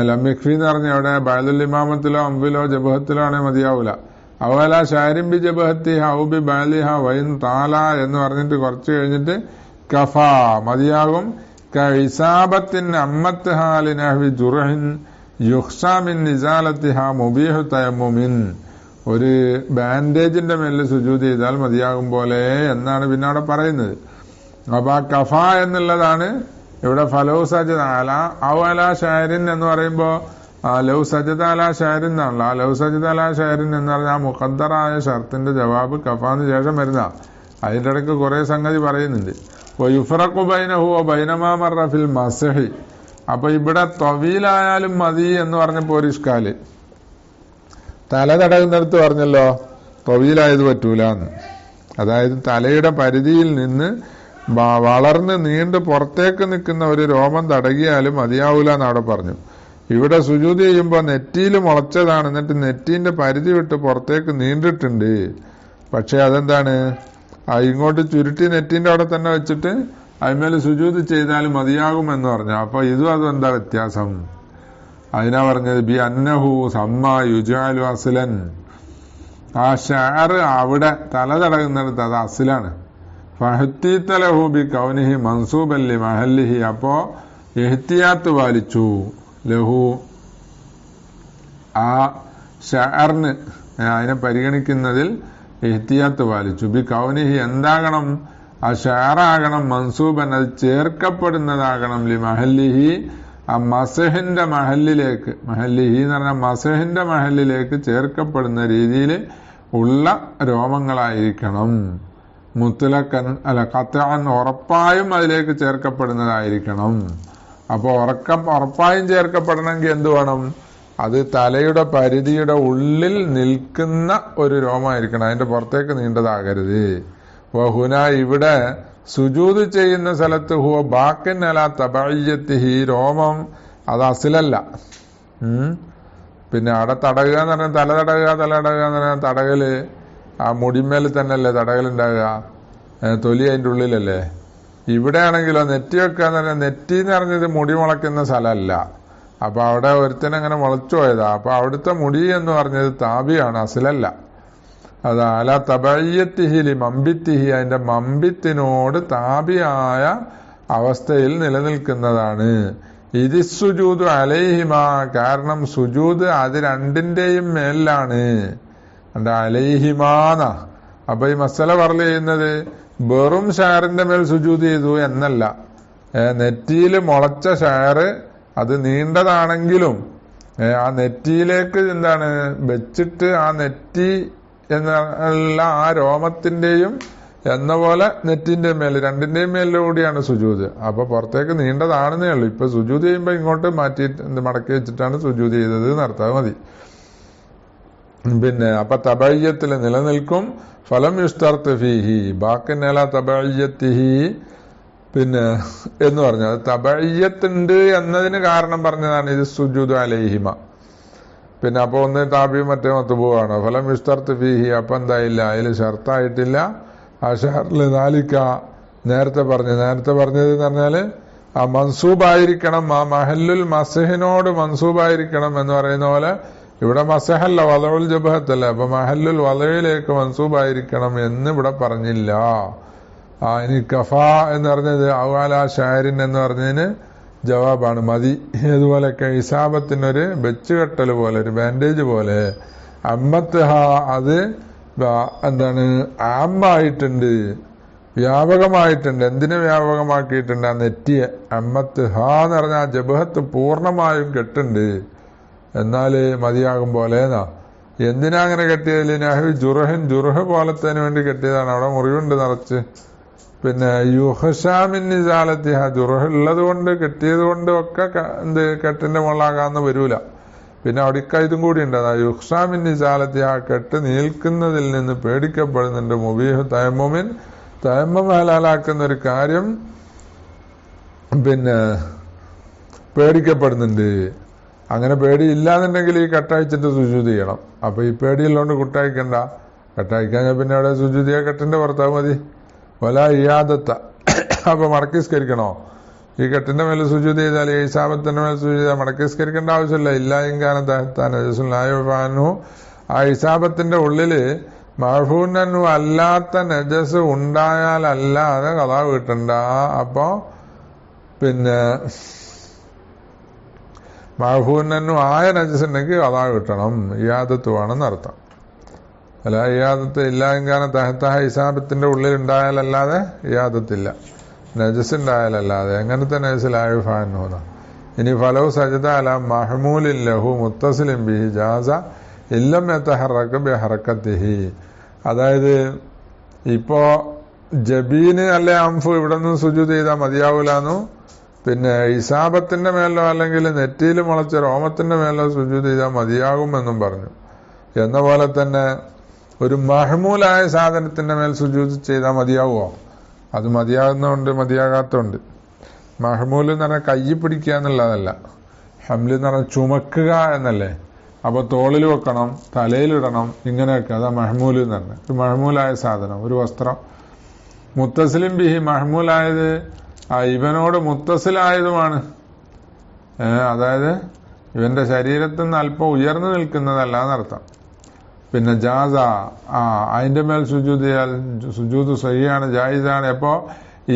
ലമ്യഖ്ഫി എന്ന് പറഞ്ഞ അവിടെ ബഅലുൽ ഇമാമത്തിലോ അംബിലോ ജബഹത്തിലോ ആണെങ്കിൽ മതിയാവൂല. അവല ഷാരിംബി ജബഹത്തി ഹൗബി ബാലിഹ വൈൻ താല എന്ന് പറഞ്ഞിട്ട് കുറച്ച് കഴിഞ്ഞിട്ട് കഫ മതിയാകും. കഇസാബത്തിൻ അമ്മത്ത് ഹാലിനഹ്വി ജുർഹിൻ യുഖ്സാമിൻ നിസാലത്തിഹ മുബീഹു തയമ്മുമിൻ, ഒരു ബാൻഡേജിന്റെ മേലിൽ സുജൂദ് ചെയ്താൽ മതിയാകും പോലെ എന്നാണ് പിന്നെ അവിടെ പറയുന്നത്. അപ്പൊ ആ കഫ എന്നുള്ളതാണ് ഇവിടെ ഫലോ സജദ അല ഔ അല ഷാരിൻ എന്ന് പറയുമ്പോ ലൗ സജദ അല ഷാരിൻ എന്നാണല്ലോ. ആ ലൗ സജദ അല ഷാരിൻ എന്ന് പറഞ്ഞാൽ ആ മുഖദ്ദറായ ഷർത്തിന്റെ ജവാബ് കഫാന്ന് ശേഷം വരുന്ന, അതിന്റെ ഇടയ്ക്ക് കുറെ സംഗതി പറയുന്നുണ്ട്. യുഫ്റഖു ബൈനഹു ബൈനമാ മർറ ഫിൽ മസ്ഹി, അപ്പൊ ഇവിടെ തവീലായാലും മതി എന്ന് പറഞ്ഞപ്പോ ഒരു ഇഷ്കാല്, തല തടകുന്നിടത്ത് പറഞ്ഞല്ലോ തവീലായത് പറ്റൂലെന്ന്. അതായത് തലയുടെ പരിധിയിൽ നിന്ന് വളർന്ന് നീണ്ട് പുറത്തേക്ക് നിൽക്കുന്ന ഒരു രോമം തടകിയാലും മതിയാവൂല എന്ന് അവിടെ പറഞ്ഞു. ഇവിടെ സുജൂദ് ചെയ്യുമ്പോൾ നെറ്റിയിൽ മുളച്ചതാണ്, എന്നിട്ട് നെറ്റിന്റെ പരിധി വിട്ട് പുറത്തേക്ക് നീണ്ടിട്ടുണ്ട്. പക്ഷെ അതെന്താണ്, ഇങ്ങോട്ട് ചുരുട്ടി നെറ്റിന്റെ അവിടെ തന്നെ വെച്ചിട്ട് അതിന്മേൽ സുജൂദ് ചെയ്താലും മതിയാകും എന്ന് പറഞ്ഞു. അപ്പൊ ഇതും അതും എന്താ വ്യത്യാസം? അതിനാ പറഞ്ഞത് ബി അന്നഹു സമ്മ യുജാലു അസ്ലൻ, ആ ഷാർ അവിടെ തല തടകുന്നിടത്ത് അത് അസ്ലാണ്. ഫഹ്തീത്തലഹു ബി കൗനിഹി മൻസൂബൻ ലി മഹല്ലിഹി, അപ്പോ ഇഹ്തിയാത്ത് പാലിച്ചു ലഹു, ആ ഷാറിന് അതിനെ പരിഗണിക്കുന്നതിൽ ഇഹ്തിയാത്ത് പാലിച്ചു. ബി കൗനിഹി എന്താകണം, ആ ഷാറാകണം മൻസൂബൻ, അത് ചേർക്കപ്പെടുന്നതാകണം ലി മഹല്ലിഹി, ആ മസഹിന്റെ മഹല്ലിലേക്ക്, മഹല്ലിഹി എന്ന് പറഞ്ഞാൽ മസഹിന്റെ മഹല്ലിലേക്ക് ചേർക്കപ്പെടുന്ന രീതിയിൽ ഉള്ള രോമങ്ങളായിരിക്കണം. മുത്തലക്കൻ അല്ല ഖത്അൻ, ഉറപ്പായും അതിലേക്ക് ചേർക്കപ്പെടുന്നതായിരിക്കണം. അപ്പൊ ഉറപ്പായും ചേർക്കപ്പെടണമെങ്കിൽ എന്ത് വേണം, അത് തലയുടെ പരിധിയുടെ ഉള്ളിൽ നിൽക്കുന്ന ഒരു രോമമായിരിക്കണം, അതിന്റെ പുറത്തേക്ക് നീണ്ടതാകരുത്. വഹുന, ഇവിടെ സുജൂദ് ചെയ്യുന്ന സ്ഥലത്ത് ഹുവ ബാക്കിൻ അല തബഇയ്യത്തിഹി, രോമം അത് അസിലല്ല. പിന്നെ അവിടെ തടകുക എന്ന് പറഞ്ഞാൽ തല തടകുക എന്ന് പറഞ്ഞാൽ തടകല് ആ മുടിമേൽ തന്നെയല്ലേ തടകലുണ്ടാകുക, തൊലി അതിൻ്റെ ഉള്ളിലല്ലേ. ഇവിടെ ആണെങ്കിലോ നെറ്റി വെക്കുക എന്ന് പറഞ്ഞാൽ നെറ്റി എന്ന് പറഞ്ഞത് മുടി മുളയ്ക്കുന്ന സ്ഥലമല്ല. അപ്പൊ അവിടെ ഒരുത്തനങ്ങനെ മുളച്ചു പോയതാ. അപ്പൊ അവിടുത്തെ മുടി എന്ന് പറഞ്ഞത് താബിയാണ്, അസിലല്ല. അത് അല തബഇയ്യത്തിഹി മമ്പിത്തിഹി, അതിന്റെ മമ്പിത്തിനോട് താബിയായ അവസ്ഥയിൽ നിലനിൽക്കുന്നതാണ്. ഇത് സുജൂദ് അലൈഹിമാ, കാരണം സുജൂദ് അത് രണ്ടിന്റെയും മേലിലാണ്. അലൈഹിമാന, അപ്പൊ ഈ മസല പറഞ്ഞു ചെയ്യുന്നത് വെറും ഷാറിന്റെ മേൽ സുജൂദ് ചെയ്തു എന്നല്ല. നെറ്റിയിൽ മുളച്ച ഷയറ് അത് നീണ്ടതാണെങ്കിലും ആ നെറ്റിയിലേക്ക് എന്താണ് വെച്ചിട്ട് ആ നെറ്റി എന്നുള്ള ആ രോമത്തിന്റെയും എന്ന പോലെ നെറ്റിന്റെ മേല് രണ്ടിന്റെയും മേലിലൂടെയാണ് സുജൂദ്. അപ്പൊ പുറത്തേക്ക് നീണ്ടതാണെന്നേ ഉള്ളൂ. ഇപ്പൊ സുജൂദ് ചെയ്യുമ്പോ ഇങ്ങോട്ട് മാറ്റി മടക്കി വെച്ചിട്ടാണ് സുജൂദ് ചെയ്തത് നടത്താൽ മതി. പിന്നെ അപ്പൊ തബയ്യത്തിൽ നിലനിൽക്കും. ഫലം യുസ്തർത്ത് ഫീഹി ബാക്കി നില തബയ്യത്തിഹി പിന്നെ എന്ന് പറഞ്ഞത് തബയ്യത്തുണ്ട് എന്നതിന് കാരണം പറഞ്ഞതാണ് ഇത് സുജൂദ് അലൈഹിമ. പിന്നെ അപ്പൊ ഒന്ന് താബിയും മറ്റേ മത്തുബുവാണ്. ഫലം യുസ്തർത്ത് ഫീഹി അപ്പൊ എന്തായില്ല, അതിൽ ഷർത്തായിട്ടില്ല. ആ ഷഹറിൽ നാലിക്ക നേരത്തെ പറഞ്ഞത് എന്ന് പറഞ്ഞാല് ആ മൻസൂബായിരിക്കണം, ആ മഹല്ലുൽ മസഹിനോട് മൻസൂബായിരിക്കണം എന്ന് പറയുന്ന പോലെ ഇവിടെ മസഹല്ല വലഉൽ ജബഹത്തല്ല. അപ്പൊ മഹല്ലുൽ വലയിലേക്ക് മൻസൂബായിരിക്കണം എന്ന് ഇവിടെ പറഞ്ഞില്ല. ഇനി കഫ എന്ന് പറഞ്ഞത് ഔവാല ഷാരിൻ എന്ന് പറഞ്ഞതിന് ജവാബാണ്, മതി. അതുപോലെയൊക്കെ ഇസാബത്തിനൊരു വെച്ചുകെട്ടൽ പോലെ, ഒരു ബാൻഡേജ് പോലെ. അമ്മത്ത് അത് എന്താണ് ആമ്മായിട്ടുണ്ട്, വ്യാപകമായിട്ടുണ്ട്. എന്തിനു വ്യാപകമാക്കിയിട്ടുണ്ട്? ആ നെറ്റിയെ. അമ്മത്ത് എന്ന് പറഞ്ഞാൽ ആ ജബഹത്ത് പൂർണ്ണമായും കെട്ടുണ്ട്, എന്നാല് മതിയാകും പോലെ എന്നാ. എന്തിനാ അങ്ങനെ കെട്ടിയതിൽ? നഹ്വി ജുറഹിൻ, ജുറഹ് പോലത്തേന് വേണ്ടി കെട്ടിയതാണ്. അവിടെ മുറിവുണ്ട് നിറച്ച്. പിന്നെ യുഹഷാമിൻ നിസാലത്തിഹ, ജുറഹ് ഉള്ളത് കൊണ്ട് കെട്ടിയത് കൊണ്ട് ഒക്കെ എന്ത് കെട്ടിന്റെ മുകളാകാന്ന് വരൂല. പിന്നെ അവിടേക്ക് ഇതും കൂടി ഉണ്ട്, യുഹ്ഷാമിൻ നിസാലത്തിഹ, കെട്ട് നിൽക്കുന്നതിൽ നിന്ന് പേടിക്കപ്പെടുന്നുണ്ട്. മുബീഹ് തയമ്മുമിൻ, തയമ്മം ഹലാലാക്കുന്ന ഒരു കാര്യം പിന്നെ പേടിക്കപ്പെടുന്നുണ്ട്. അങ്ങനെ പേടിയില്ലാന്നുണ്ടെങ്കിൽ ഈ കെട്ടയച്ചിട്ട് സുജൂദ് ചെയ്യണം. അപ്പൊ ഈ പേടിയുള്ളതുകൊണ്ട് കുട്ടയക്കണ്ട. കെട്ടയക്കാൻ പിന്നെ അവിടെ സുജൂദ് ചെയ്യാൻ കെട്ടിന്റെ പുറത്താൽ മതി. വല ഇയാദത്ത, അപ്പൊ മടക്കിസ്കരിക്കണോ? ഈ കെട്ടിന്റെ മേലെ സുജൂദ് ചെയ്താൽ, ഈ ഇസാബത്തിന്റെ മേലെ സുജൂദ് ചെയ്താൽ മടക്കിസ്കരിക്കേണ്ട ആവശ്യമില്ല. ഇല്ലായെങ്കാനം തഹത്താനു, ആ ഇസാബത്തിന്റെ ഉള്ളില് മഹ്ഫൂനു അല്ലാത്ത നജസ് ഉണ്ടായാലല്ലാതെ ഖളാ വീട്ടണ്ട. അപ്പൊ പിന്നെ മഹ്ഫൂനു ആയ നജസ് ഉണ്ടെങ്കിൽ ഖളാ കിട്ടണം, ഇയാദത്ത് വേണമെന്ന് അർത്ഥം. അല്ല, ഇയാദത്ത് ഇല്ലായെങ്കാനം തഹത്താഹ ഇസാബത്തിന്റെ ഉള്ളിൽ ഉണ്ടായാലല്ലാതെ ഇയാദത്തില്ല, നജസ് ഉണ്ടായാലല്ലാതെ. എങ്ങനത്തെ നജസിലായുഫാനൂന്ന. ഇനി ഫലവ് സജദ അല മഹ്മൂലിൻ ലഹു മുത്തസിലിൻ ബിഹി ജാസ ഇല്ലം യതഹറക ബിഹറകതിഹി. അതായത് ഇപ്പോ ജബീന് അല്ലെ അംഫു ഇവിടെ നിന്ന് സുജൂദ് ചെയ്താൽ മതിയാവൂലാന്നു. പിന്നെ ഇസാബത്തിന്റെ മേലോ അല്ലെങ്കിൽ നെറ്റിയിൽ മുളച്ച രോമത്തിന്റെ മേലോ സുജൂദ് ചെയ്താൽ മതിയാകുമെന്നും പറഞ്ഞു. എന്ന പോലെ തന്നെ ഒരു മഹ്മൂലായ സാധനത്തിന്റെ മേൽ സുജൂദ് ചെയ്താൽ മതിയാവുമോ? അത് മതിയാകുന്നതുണ്ട്, മതിയാകാത്തതുണ്ട്. മഹ്മൂൽ എന്ന് പറഞ്ഞാൽ കയ്യി പിടിക്കുക എന്നുള്ളതല്ല. ഹംല് എന്ന് പറഞ്ഞാൽ ചുമക്കുക എന്നല്ലേ. അപ്പൊ തോളിൽ വെക്കണം, തലയിലിടണം, ഇങ്ങനെയൊക്കെ. അതാ മഹ്മൂൽ എന്ന് പറഞ്ഞാൽ. ഒരു മഹ്മൂലായ സാധനം, ഒരു വസ്ത്രം. മുത്തസിലിം ബിഹി, മഹ്മൂലായത് ഇവനോട് മുത്തസിലായതുമാണ്. അതായത് ഇവന്റെ ശരീരത്തിൽ നിന്ന് അല്പം ഉയർന്നു നിൽക്കുന്നതല്ല എന്നർത്ഥം. പിന്നെ ജാസ, അതിന്റെ മേൽ സുജൂദ് ചെയ്യാൽ സുജൂദ് സഹിയാണ്, ജായിസാണ്. എപ്പോ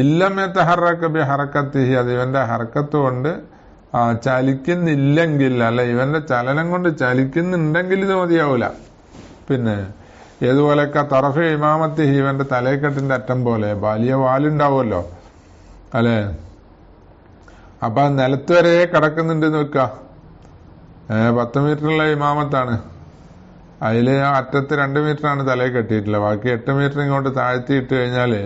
ഇല്ലം യതഹറക ബിഹറകതിഹി, അത് ഇവന്റെ ഹർക്കത്ത് കൊണ്ട് ചലിക്കുന്നില്ലെങ്കിൽ, അല്ല ഇവന്റെ ചലനം കൊണ്ട് ചലിക്കുന്നുണ്ടെങ്കിൽ ഇത് മതിയാവൂല. പിന്നെ ഏതുപോലെയൊക്കെ തറഫ് ഇമാമത്തിഹി, ഇവന്റെ തലയെക്കെട്ടിന്റെ അറ്റം പോലെ വലിയ വാലുണ്ടാവുമല്ലോ അല്ലെ. അപ്പൊ നിലത്ത് വരെ കിടക്കുന്നുണ്ട് വെക്കുക. 10 മീറ്ററുള്ള ഇമാമത്താണ്. അതില് അറ്റത്ത് 2 മീറ്ററാണ് തലയിൽ കെട്ടിയിട്ടില്ല. ബാക്കി 8 മീറ്റർ ഇങ്ങോട്ട് താഴ്ത്തിയിട്ട് കഴിഞ്ഞാല്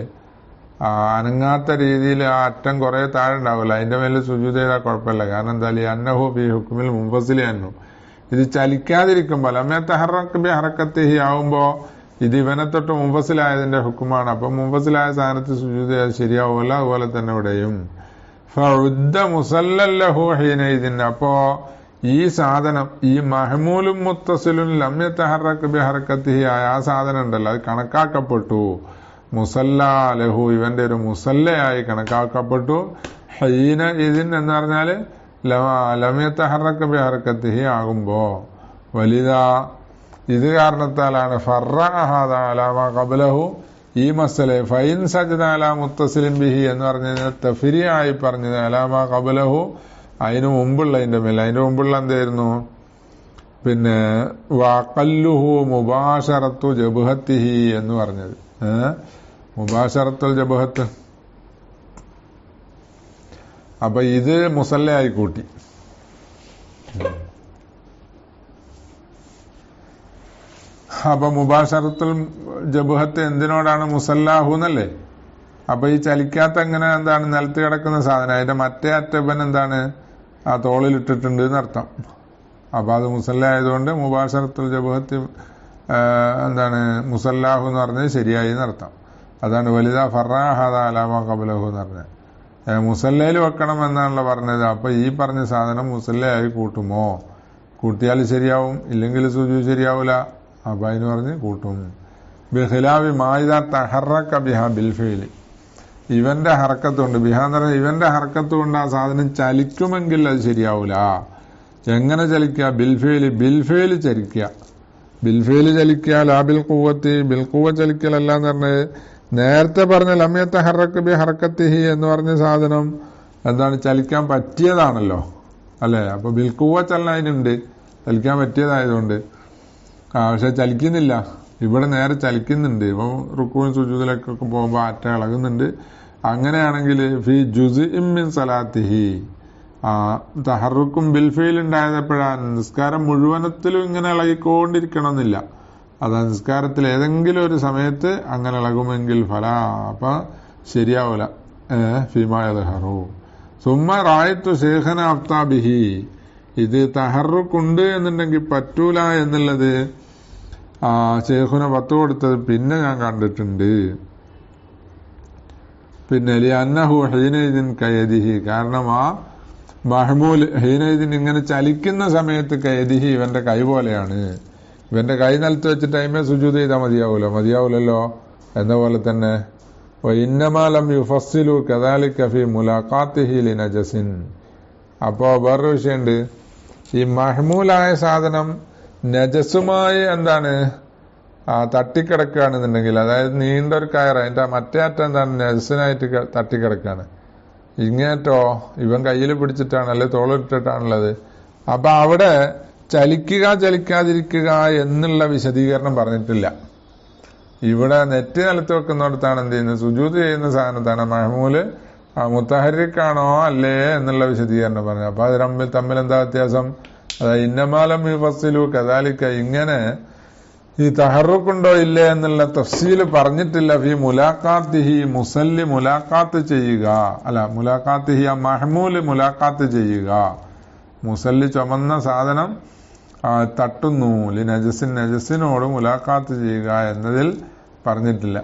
അനങ്ങാത്ത രീതിയിൽ ആ അറ്റം കുറെ താഴെ ഉണ്ടാവില്ല. അതിന്റെ മേലെ സുജൂദ് ചെയ്താൽ കുഴപ്പമില്ല. കാരണം എന്താ, അന്നഹു ബി ഹുക്മിൽ മുൻഫസിലി അന്നു. ഇത് ചലിക്കാതിരിക്കുമ്പോ ലം യതഹറക ബിഹറകതിഹി ആവുമ്പോ ഇത് ഇവനെ തൊട്ട് മുൻഫസിലായതിന്റെ ഹുക്കുമാണ്. അപ്പൊ മുൻഫസിലായ സാധനത്തിൽ സുജൂദ് ചെയ്താൽ ശരിയാവില്ല. അതുപോലെ തന്നെ ഇവിടെയും ഫഉദ്ദ മുസല്ലല്ലഹു ഹീനഇദിൻ. അപ്പോ ഈ സാധനം, ഈ മഹ്മൂലും മുത്തസിലും ലം യതഹറക ബിഹറകതിഹി ആയ ആ സാധനം ഉണ്ടല്ലോ, അത് കണക്കാക്കപ്പെട്ടു. മുസല്ല ലഹു, ഇവന്റെ ഒരു മുസല്ലയായി കണക്കാക്കപ്പെട്ടു. ഹീന ഇതിൻ എന്ന് പറഞ്ഞാല് ലം യതഹറക ബിഹറകതിഹി ആകുമ്പോ വലിതാ, ഇത് കാരണത്താലാണ് ഫർറഅ ഹാദാ അലാ മാ ഖബ്ലഹു, ഈ മസല ഫൈൻ സജദ അലാ മുത്തസിലിൻ ബിഹി എന്ന് പറഞ്ഞാൽ തഫ്രീആയി പറഞ്ഞത് അലാ മാ ഖബ്ലഹു, അതിന് മുമ്പുള്ളതിന്റെ മേലെ. അതിന്റെ മുമ്പുള്ള എന്തായിരുന്നു? പിന്നെ വഖല്ലുഹു മുബാശറത്തു ജബ്ഹത്തിഹി എന്ന് പറഞ്ഞത്. മുബാശറത്തുൽ ജബ്ഹത്ത് അപ്പൊ ഇത് മുസല്ലയായി കൂട്ടി. അപ്പൊ മുബാശറത്തുൽ ജബഹത്ത് എന്തിനോടാണ്? മുസല്ലാഹു എന്നല്ലേ. അപ്പൊ ഈ ചലിക്കാത്ത എങ്ങനെ എന്താണ്? നിലത്ത് കിടക്കുന്ന സാധനം, അതിന്റെ മറ്റേ അറ്റബൻ എന്താണ്? ആ തോളിലിട്ടിട്ടുണ്ട് എന്നർത്ഥം. അപ്പൊ അത് മുസല്ല ആയതുകൊണ്ട് മുബാശറത്തുൽ ജബഹത്ത് എന്താണ്? മുസല്ലാഹു എന്ന് പറഞ്ഞത് ശരിയായി എന്നർത്ഥം. അതാണ് വലിത ഫറാഹദ അലാമ ഖബലഹു എന്ന് പറഞ്ഞത്. മുസല്ലയിൽ വെക്കണം എന്നാണല്ലോ പറഞ്ഞത്. അപ്പൊ ഈ പറഞ്ഞ സാധനം മുസല്ലയായി കൂട്ടുമോ? കൂട്ടിയാൽ ശരിയാവും, ഇല്ലെങ്കിൽ സുജൂദ് ശരിയാവൂല. അപ്പൊ അതിന് പറഞ്ഞ് കൂട്ടും. ബിഖിലാഫി മായിദ തഹറക ബിഹ ബിൽഫിഅലി, ഇവന്റെ ഹർക്കത്ത് കൊണ്ട്, ബിഹ എന്ന് പറഞ്ഞാൽ ഇവന്റെ ഹർക്കത്ത് കൊണ്ട് ആ സാധനം ചലിക്കുമെങ്കിൽ അത് ശരിയാവൂല. എങ്ങനെ ചലിക്കുക? ബിൽഫിഅലി ചലിക്കുക. ബിൽഫിഅലി ചലിക്കുക, ലാ ബിൽ ഖുവ്വത്തി, ബിൽ ഖുവ്വ ചലിക്കലല്ല എന്ന് പറഞ്ഞത്. നേരത്തെ പറഞ്ഞ ലം യതഹറക ബി ഹർക്കത്തിഹി എന്ന് പറഞ്ഞ സാധനം എന്താണ്? ചലിക്കാൻ പറ്റിയതാണല്ലോ അല്ലെ. അപ്പൊ ബിൽ ഖുവ്വ ചലനതിനുണ്ട്, ചലിക്കാൻ പറ്റിയതായതുകൊണ്ട്. പക്ഷെ ചലിക്കുന്നില്ല. ഇവിടെ നേരെ ചലിക്കുന്നുണ്ട്. ഇപ്പൊ റുക്കൂൻ സുജൂദിലേക്കൊക്കെ പോകുമ്പോ അറ്റ ഇളകുന്നുണ്ട്. അങ്ങനെയാണെങ്കിൽ ഫി ജുസ്ഇൻ മിൻ സലാത്തിഹി, തഹറുക്കും ബിൽഫിൽ ഉണ്ടായപ്പോഴാണ്. നിസ്കാരം മുഴുവനത്തിലും ഇങ്ങനെ ഇളകിക്കൊണ്ടിരിക്കണമെന്നില്ല. അതാ നിസ്കാരത്തിൽ ഏതെങ്കിലും ഒരു സമയത്ത് അങ്ങനെ ഇളകുമെങ്കിൽ ഫലാ, അപ്പൊ ശരിയാവൂല. ഫിമായഹറു സുമ്മ റായത്തു ശേഖന അഫ്താബിഹി, ഇത് തഹറുക്കുണ്ട് എന്നുണ്ടെങ്കിൽ പറ്റൂല എന്നുള്ളത് ശേഖുന പത്ത് കൊടുത്തത് പിന്നെ ഞാൻ കണ്ടിട്ടുണ്ട്. പിന്നെ അന്നഹു ഹീനൈദിൻ കയദിഹി, കാരണം ആ മഹ്മൂൽ ഹീനൈദിൻ ഇങ്ങനെ ചലിക്കുന്ന സമയത്ത് കയദിഹി ഇവന്റെ കൈ പോലെയാണ്. ഇവന്റെ കൈ നിലത്ത് വെച്ചിട്ട് അതിമേ സുജൂദ് ചെയ്താൽ മതിയാവൂലല്ലോ എന്ന പോലെ തന്നെ ഇന്നമാലം യുഫസ്സിലു കദാലിക ഫി മുലാഖാത്തിഹി ലിനജസിൻ. അപ്പോ വേറൊരു വിഷയമുണ്ട്. ഈ മഹ്മൂലായ സാധനം നജസുമായി എന്താണ് തട്ടിക്കിടക്കുകയാണെന്നുണ്ടെങ്കിൽ, അതായത് നീണ്ട ഒരു കയറ്, അതിന്റെ മറ്റേ അറ്റം എന്താണ്? നജസിനായിട്ട് തട്ടിക്കിടക്കുകയാണ്. ഇങ്ങേറ്റോ ഇവൻ കയ്യിൽ പിടിച്ചിട്ടാണ്, അല്ലെ തോളിട്ടിട്ടാണുള്ളത്. അപ്പൊ അവിടെ ചലിക്കുക ചലിക്കാതിരിക്കുക എന്നുള്ള വിശദീകരണം പറഞ്ഞിട്ടില്ല. ഇവിടെ നെറ്റ് നിലത്ത് വെക്കുന്നിടത്താണ് എന്ത് ചെയ്യുന്നത്? സുജൂദ് ചെയ്യുന്ന സാധനത്താണ് മഹ്മൂല് മുത്തഹരിക്കാണോ അല്ലേ എന്നുള്ള വിശദീകരണം പറഞ്ഞു. അപ്പൊ അത് തമ്മിൽ എന്താ വ്യത്യാസം? അതായത് ഇന്നമാലം യുഫസ്സിലു കദാലിക, ഇങ്ങനെ ഈ തഹറുക്കുണ്ടോ ഇല്ലേ എന്നുള്ള തഫ്സീല് പറഞ്ഞിട്ടില്ല. ഫി മുലാഖാത്തിഹി, മുസല്ലി മുലാഖാത്ത് ചെയ്യുക, അല്ല മുലാഖാത്തിഹി മഹ്മൂല് മുലാഖാത്ത് ചെയ്യുക. മുസല്ലി ചുമന്ന സാധനം തട്ടുന്നു, നജസിനോട് മുലാഖാത്ത് ചെയ്യുക എന്നതിൽ പറഞ്ഞിട്ടില്ല.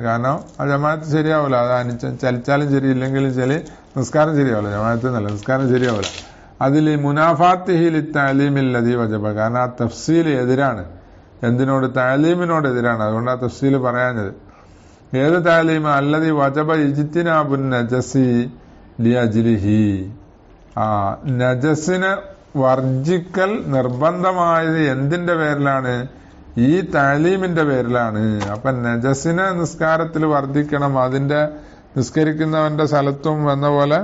കാരണം ആ ജമാഅത്ത് ശരിയാവില്ല. അത് ചലിച്ചാലും ശരിയില്ലെങ്കിലും ശരി നിസ്കാരം ശരിയാവില്ല. ജമാഅത്ത് എന്നല്ല, നിസ്കാരം ശരിയാവില്ല. അതിൽ മുനാഫാത്തിഹിൽ താലീമില്ലതി വജബ, കാരണം ആ തഫ്സീൽ എതിരാണ്. എന്തിനോട്? താലീമിനോട് എതിരാണ്. അതുകൊണ്ട് ആ തഫ്സീൽ പറയാഞ്ഞത്. ഏത് താലീമ? അല്ലതി വജബ ഇജ്തിനാബുൻ നജസി ലിഅജ്ലിഹി, നജസിനെ വർജിക്കൽ നിർബന്ധമായത് എന്തിന്റെ പേരിലാണ്? ഈ താലീമിന്റെ പേരിലാണ്. അപ്പൊ നജസിനെ നിസ്കാരത്തിൽ വർദ്ധിക്കണം. അതിന്റെ നിസ്കരിക്കുന്നവന്റെ സ്ഥലത്തും എന്ന പോലെ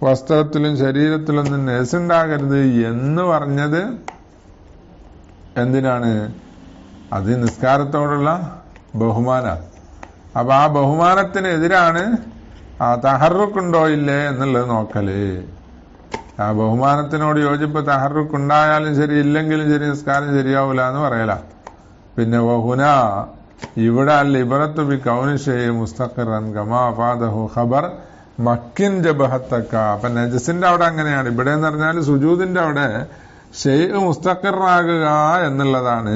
വസ്ത്രത്തിലും ശരീരത്തിലൊന്നും നജസുണ്ടാകരുത് എന്ന് പറഞ്ഞത് എന്തിനാണ്? അത് നിസ്കാരത്തോടുള്ള ബഹുമാന. അപ്പൊ ആ ബഹുമാനത്തിനെതിരാണ് തഹറുക്കുണ്ടോ ഇല്ലേ എന്നുള്ളത് നോക്കല്. ആ ബഹുമാനത്തിനോട് യോജിപ്പ് തഹറുക്കുണ്ടായാലും ശരി ഇല്ലെങ്കിലും ശരി നിസ്കാരം ശരിയാവൂല എന്ന് പറയല. പിന്നെ വഹുന, ഇവിടെ അൽ ഇബ്റത്തു ബി കൗനി ഷൈഇ മുസ്തഖിറൻ കമാ അഫാദഹു ഖബർ മക്കിൻ ജബഹത്തക. അപ്പൊ നജസിന്റെ അവിടെ അങ്ങനെയാണ്. ഇവിടെ എന്ന് പറഞ്ഞാൽ സുജൂദിന്റെ അവിടെ ഷൈഇ മുസ്തഖിറാകുക എന്നുള്ളതാണ്.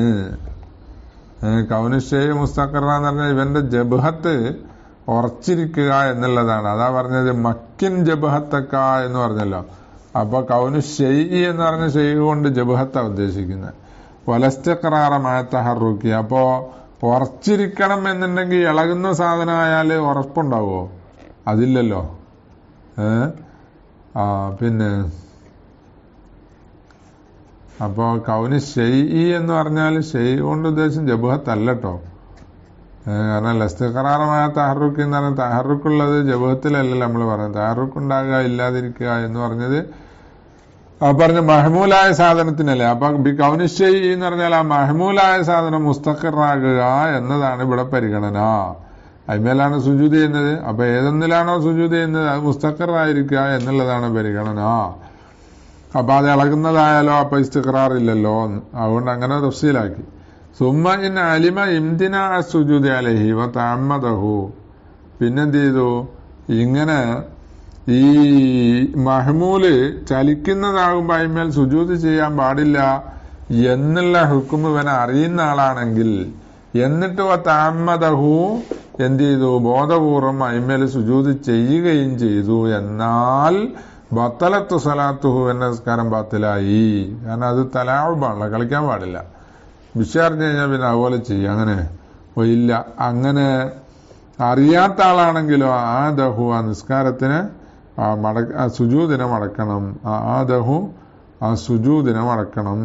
കൗനി ഷൈഇ മുസ്തഖിറ എന്ന് പറഞ്ഞാൽ ഇവന്റെ ജബഹത്ത് ഉറച്ചിരിക്കുക എന്നുള്ളതാണ്. അതാ പറഞ്ഞത് മക്കിൻ ജബഹത്തക എന്ന് പറഞ്ഞല്ലോ. അപ്പൊ കൗനു ഷൈഇ എന്ന് പറഞ്ഞ ഷൈഇ കൊണ്ട് ജബഹത്ത ഉദ്ദേശിക്കുന്നത്. വലസ്തിഖ്റാറമായ തഹറുക്കി, അപ്പോ ഉറച്ചിരിക്കണം എന്നുണ്ടെങ്കിൽ ഇളകുന്ന സാധനമായാല് ഉറപ്പുണ്ടാവോ? അതില്ലല്ലോ. പിന്നെ അപ്പോ കൗന് ഷൈഇ എന്ന് പറഞ്ഞാൽ ഷൈഇ കൊണ്ട് ഉദ്ദേശം ജബഹത്തല്ലോ. കാരണം ലസ്തിഖ്റാറമായ തഹറുക്ക് എന്ന് പറഞ്ഞാൽ തഹറുക്കുള്ളത് ജബഹത്തിലല്ലല്ലോ നമ്മൾ പറഞ്ഞത്. തഹറുക്കുണ്ടാകുക ഇല്ലാതിരിക്കുക എന്ന് പറഞ്ഞത് പറഞ്ഞ മഹ്മൂലായ സാധനത്തിനല്ലേ. അപ്പൊ കൗനി ഷൈഇ എന്ന് പറഞ്ഞാൽ ആ മഹ്മൂലായ സാധനം മുസ്തഖിറാകുക എന്നതാണ് ഇവിടെ പരിഗണന. അതിന്മേലാണ് സുജൂദ് ചെയ്യുന്നത്. അപ്പൊ ഏതൊന്നിലാണോ സുജൂദ് ചെയ്യുന്നത് അത് മുസ്തഖറായിരിക്കുക എന്നുള്ളതാണ് പരിഗണന. അപ്പൊ അത് ഇളകുന്നതായാലോ അപ്പൊ ഇസ്തിഖറാറില്ലല്ലോ. അതുകൊണ്ട് അങ്ങനെ തഫ്സീലാക്കി. സുമ്മ ഇൻ അലിമ ഇംതിനാ സുജൂദി അലൈഹി വ തഅമ്മദഹു. പിന്നെന്ത് ചെയ്തു? ഇങ്ങനെ ഈ മഹ്മൂല് ചലിക്കുന്നതാകുമ്പോ അതിന്മേൽ സുജൂദ് ചെയ്യാൻ പാടില്ല എന്നുള്ള ഹുക്കുമ് ഇവനെ അറിയുന്ന ആളാണെങ്കിൽ, എന്നിട്ട് തഅമ്മദഹു എന്ത് ചെയ്തു? ബോധപൂർവം അതിന്മേൽ സുജൂദ് ചെയ്യുകയും ചെയ്തു, എന്നാൽ ബത്തലത്തു സലാത്തുഹു എന്ന നിസ്കാരം ബാത്തിലായി. കാരണം അത് തലാഉബാണല്ലോ, കളിക്കാൻ പാടില്ല. വിഷയറിഞ്ഞു കഴിഞ്ഞാൽ പിന്നെ അതുപോലെ ചെയ്യും. അങ്ങനെ ഇല്ല. അങ്ങനെ അറിയാത്ത ആളാണെങ്കിലോ ആദഹു ആ നിസ്കാരത്തിന് സുജൂദിനെ മടക്കണം. ആദഹു ആ സുജൂദിനെ മടക്കണം.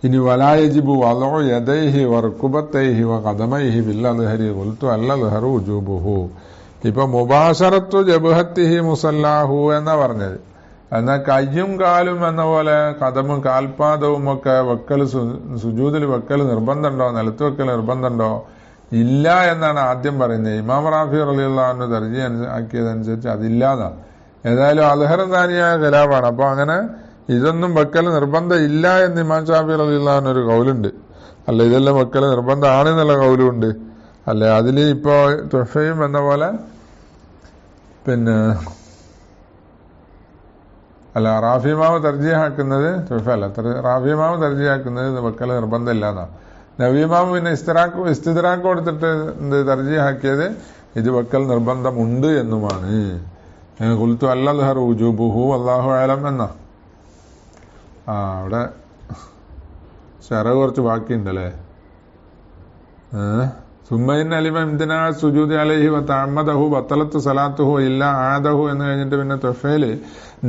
ഇനി വലായജിബു വലഉ യദൈഹി വറുകുബത്തൈഹി വഖദമൈഹി ബില്ലദ്ഹരി ഖുൽതു അല്ലദ്ഹറു ഉജൂബുഹു. ഇപ്പൊ മുബാശറത്തു ജബ്ഹത്തിഹി മുസല്ലാഹു എന്നാ പറഞ്ഞത്. എന്നാൽ കയ്യും കാലും എന്ന പോലെ കദമും കാൽപാദവും ഒക്കെ വെക്കൽ, സുജൂദിൽ വെക്കൽ നിർബന്ധമുണ്ടോ? നിലത്ത് വെക്കൽ നിർബന്ധമുണ്ടോ? ഇല്ല എന്നാണ് ആദ്യം പറയുന്നത്. ഇമാം റാഫി റളിയല്ലാഹു അൻഹു തർജീഹ് ആക്കിയതനുസരിച്ച് അതില്ലാതാ. ഏതായാലും അൽഹറദാനിയായ ഖിലാഫാണ്. അപ്പൊ അങ്ങനെ ഇതൊന്നും വെക്കൽ നിർബന്ധം ഇല്ല എന്ന് ഇമാം ഷാഫി റളിയല്ലാഹു അൻഹു ഒരു കൗലുണ്ട്. അല്ല, ഇതെല്ലാം വെക്കൽ നിർബന്ധമാണ് എന്നുള്ള കൗലുണ്ട്. അല്ലെ, അതില് ഇപ്പോ തുഹഫയും എന്ന പോലെ പിന്നെ അല്ല, റാഫിമാവ് തർജീഹാക്കുന്നത് തുഹഫ അല്ല, റാഫിമാവ് തർജീഹാക്കുന്നത് ഇത് വെക്കൽ നിർബന്ധം ഇല്ലാന്നാ. നവീമാവ് പിന്നെ ഇസ്തിദ്റാക്ക് കൊടുത്തിട്ട് തർജീഹാക്കിയത് ഇത് വെക്കൽ നിർബന്ധമുണ്ട് എന്നുമാണ്. ഖുൽതു അല്ലദ്ഹറു ഉജൂബുഹു വല്ലാഹു അഅലം എന്നാ. അവിടെ ശറ കുറച്ച് ബാക്കിയുണ്ടല്ലേ. സുമ്മയിൻ അലിമ ഇംതിനാ സുജൂദി അലൈഹി വ തഅമ്മദഹു ബത്തലത്തു സലാത്തുഹു ഇല്ല ആദഹു എന്ന് കഴിഞ്ഞിട്ട് പിന്നെ തുഹഫയില്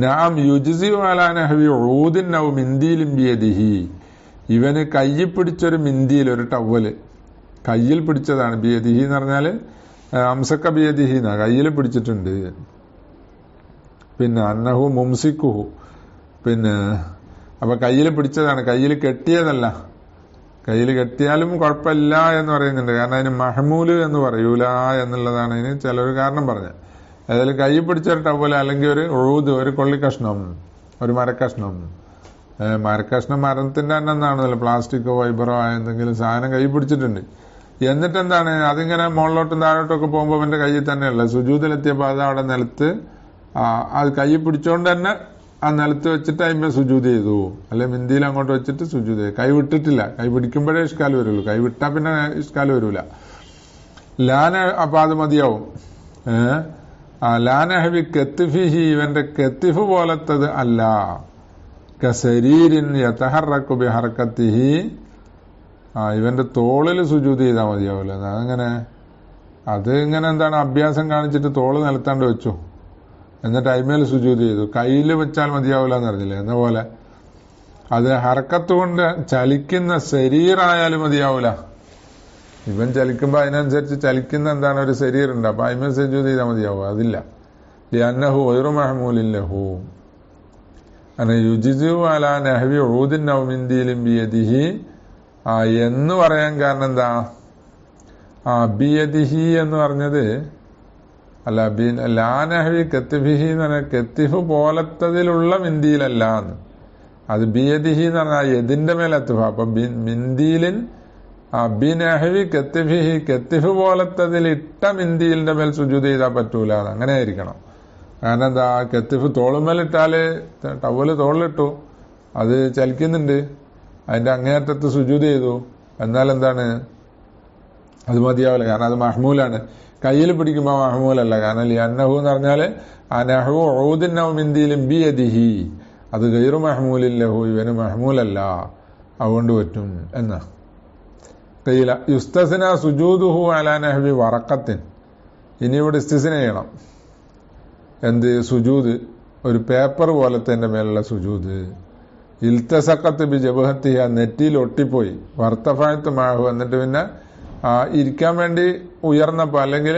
നാം യുജ്സി അലാ നഹ്വി ഊദിൻ ഔ മിന്ദീലിൻ ബിയദിഹി. ഇവന് കയ്യിൽ പിടിച്ചൊരു മിന്തിയിൽ, ഒരു ടവല് കയ്യിൽ പിടിച്ചതാണ്. ബിയദിഹി എന്ന് പറഞ്ഞാല് അംസക്ക ബിയദിഹി എന്നാ, കയ്യിൽ പിടിച്ചിട്ടുണ്ട്. പിന്നെ അന്നഹു മുംസിക്കുഹു, പിന്നെ അപ്പൊ കയ്യിൽ പിടിച്ചതാണ്, കയ്യിൽ കെട്ടിയതല്ല. കയ്യിൽ കെട്ടിയാലും കുഴപ്പമില്ല എന്ന് പറയുന്നുണ്ട്. കാരണം അതിന് മഹ്മൂല് എന്ന് പറയൂല എന്നുള്ളതാണ് അതിന് ചിലർ കാരണം പറഞ്ഞത്. ഏതായാലും കയ്യിൽ പിടിച്ചൊരു ടവല് അല്ലെങ്കിൽ ഒരു ഉഴുത്, ഒരു കൊള്ളിക്കഷ്ണം, ഒരു മരക്കഷ്ണം. മരക്കഷ്ണം മരത്തിന്റെ തന്നെ എന്നാണല്ലോ, പ്ലാസ്റ്റിക്കോ ഫൈബറോ ആയ എന്തെങ്കിലും സാധനം കൈ പിടിച്ചിട്ടുണ്ട്. എന്നിട്ട് എന്താണ്, അതിങ്ങനെ മുകളിലോട്ടും താഴോട്ടൊക്കെ പോകുമ്പോൾ അവന്റെ കയ്യിൽ തന്നെയല്ല. സുജൂദിലെത്തിയപ്പോൾ അത് അവിടെ നിലത്ത് അത് കൈ പിടിച്ചോണ്ട് തന്നെ ആ നിലത്ത് വെച്ചിട്ട് അതിന്മേൽ സുജൂദ് ചെയ്തു. അല്ലെ മിന്തിയിൽ അങ്ങോട്ട് വെച്ചിട്ട് സുജൂദ് ചെയ്തു. കൈ വിട്ടിട്ടില്ല. കൈ പിടിക്കുമ്പോഴേ ഇഷ്കാല് വരുള്ളൂ, കൈ വിട്ടാ പിന്നെ ഇഷ്കാല് വരൂല. ലാന അപ്പൊ അത് മതിയാവും. ലാനഹവി കെത്തിഫിഹി, ഇവന്റെ കെത്തിഫ് പോലത്തത് അല്ല. കസരീരിൻ യതഹറക്കു ബിഹർക്കത്തിഹി, ഇവന്റെ തോളിൽ സുജൂദ് ചെയ്താൽ മതിയാവില്ല. അതങ്ങനെ അത് ഇങ്ങനെ എന്താണ് അഭ്യാസം കാണിച്ചിട്ട് തോള് നിലത്താണ്ട് വെച്ചു, എന്നിട്ട് അയിമേൽ സുജൂദ് ചെയ്തു. കയ്യിൽ വെച്ചാൽ മതിയാവില്ല എന്ന് പറഞ്ഞില്ലേ, എന്ന പോലെ അത് ഹർക്കത്ത് കൊണ്ട് ചലിക്കുന്ന ശരീറായാലും മതിയാവൂല. ഇവൻ ചലിക്കുമ്പോ അതിനനുസരിച്ച് ചലിക്കുന്ന എന്താണ് ഒരു ശരീറുണ്ട്, അപ്പൊ അയിമേൽ സുജൂദ് ചെയ്താൽ മതിയാവും. അതില്ല. ലിഅന്നഹു ഗൈറു മഹ്മൂലിൻ ലഹു യുജ്സു അലാ നഹ്വി ഊദിൻ ഔ മിന്ദീലിൻ ബിയദിഹി എന്ന് പറയാൻ കാരണം എന്താ? ബിയദിഹി എന്ന് പറഞ്ഞത് അല്ല, ലാനഹവി കെത്തിഫിഹി എന്ന് പറഞ്ഞാൽ കെത്തിഫ് പോലത്തതിലുള്ള മിന്തിയിലല്ല എന്ന്. അത് ബിയദിഹി എന്ന് പറഞ്ഞാൽ എതിന്റെ മേലെത്തുക. അപ്പൊ മിന്തിയിലിൻ ബിനഹവി കെത്തിഫിഹി, കെത്തിഫ് പോലത്തതിൽ ഇട്ട മിന്തിയിലിന്റെ മേൽ സുജൂദ് ചെയ്താൽ പറ്റൂല. അങ്ങനെ ആയിരിക്കണം. കാരണം എന്താ, കെത്തിഫ് തോളുമേലിട്ടാല് ടവല് തോളിലിട്ടു, അത് ചലിക്കുന്നുണ്ട്, അതിന്റെ അങ്ങേയറ്റത്ത് സുജൂദ് ചെയ്തു, എന്നാൽ എന്താണ് അത് മതിയാവില്ല. കാരണം അത് മഹ്മൂലാണ്. കയ്യിൽ പിടിക്കുമ്പോൾ മഹ്മൂലല്ല. കാരണം ലിഅന്നഹു എന്ന് പറഞ്ഞാല് അനഹു ഊദിൻ ഔ മിന്ദീലിൻ ബിയദിഹി, അത് ഗൈറു മഹ്മൂലിൻ ലഹു, ഇവന് മഹ്മൂലല്ല, അതുകൊണ്ട് പറ്റും എന്നാ. ഖീല യുസ്തസ്ന സുജൂദുഹു അലാ നഹ്വി വറഖത്തിൻ. ഇനി ഇവിടെ ഇസ്തിസ്ന ചെയ്യണം. എന്ത് സുജൂദ്? ഒരു പേപ്പർ പോലത്തെ മേലുള്ള സുജൂദ്. ഇൽത്തസഖത്ത് ബി ജബ്ഹത്തിഹ, നെറ്റിയിൽ ഒട്ടിപ്പോയി. വർത്തഫഅത്ത് മാഹു, എന്നിട്ട് പിന്നെ ഇരിക്കാൻ വേണ്ടി ഉയർന്നപ്പോ, അല്ലെങ്കിൽ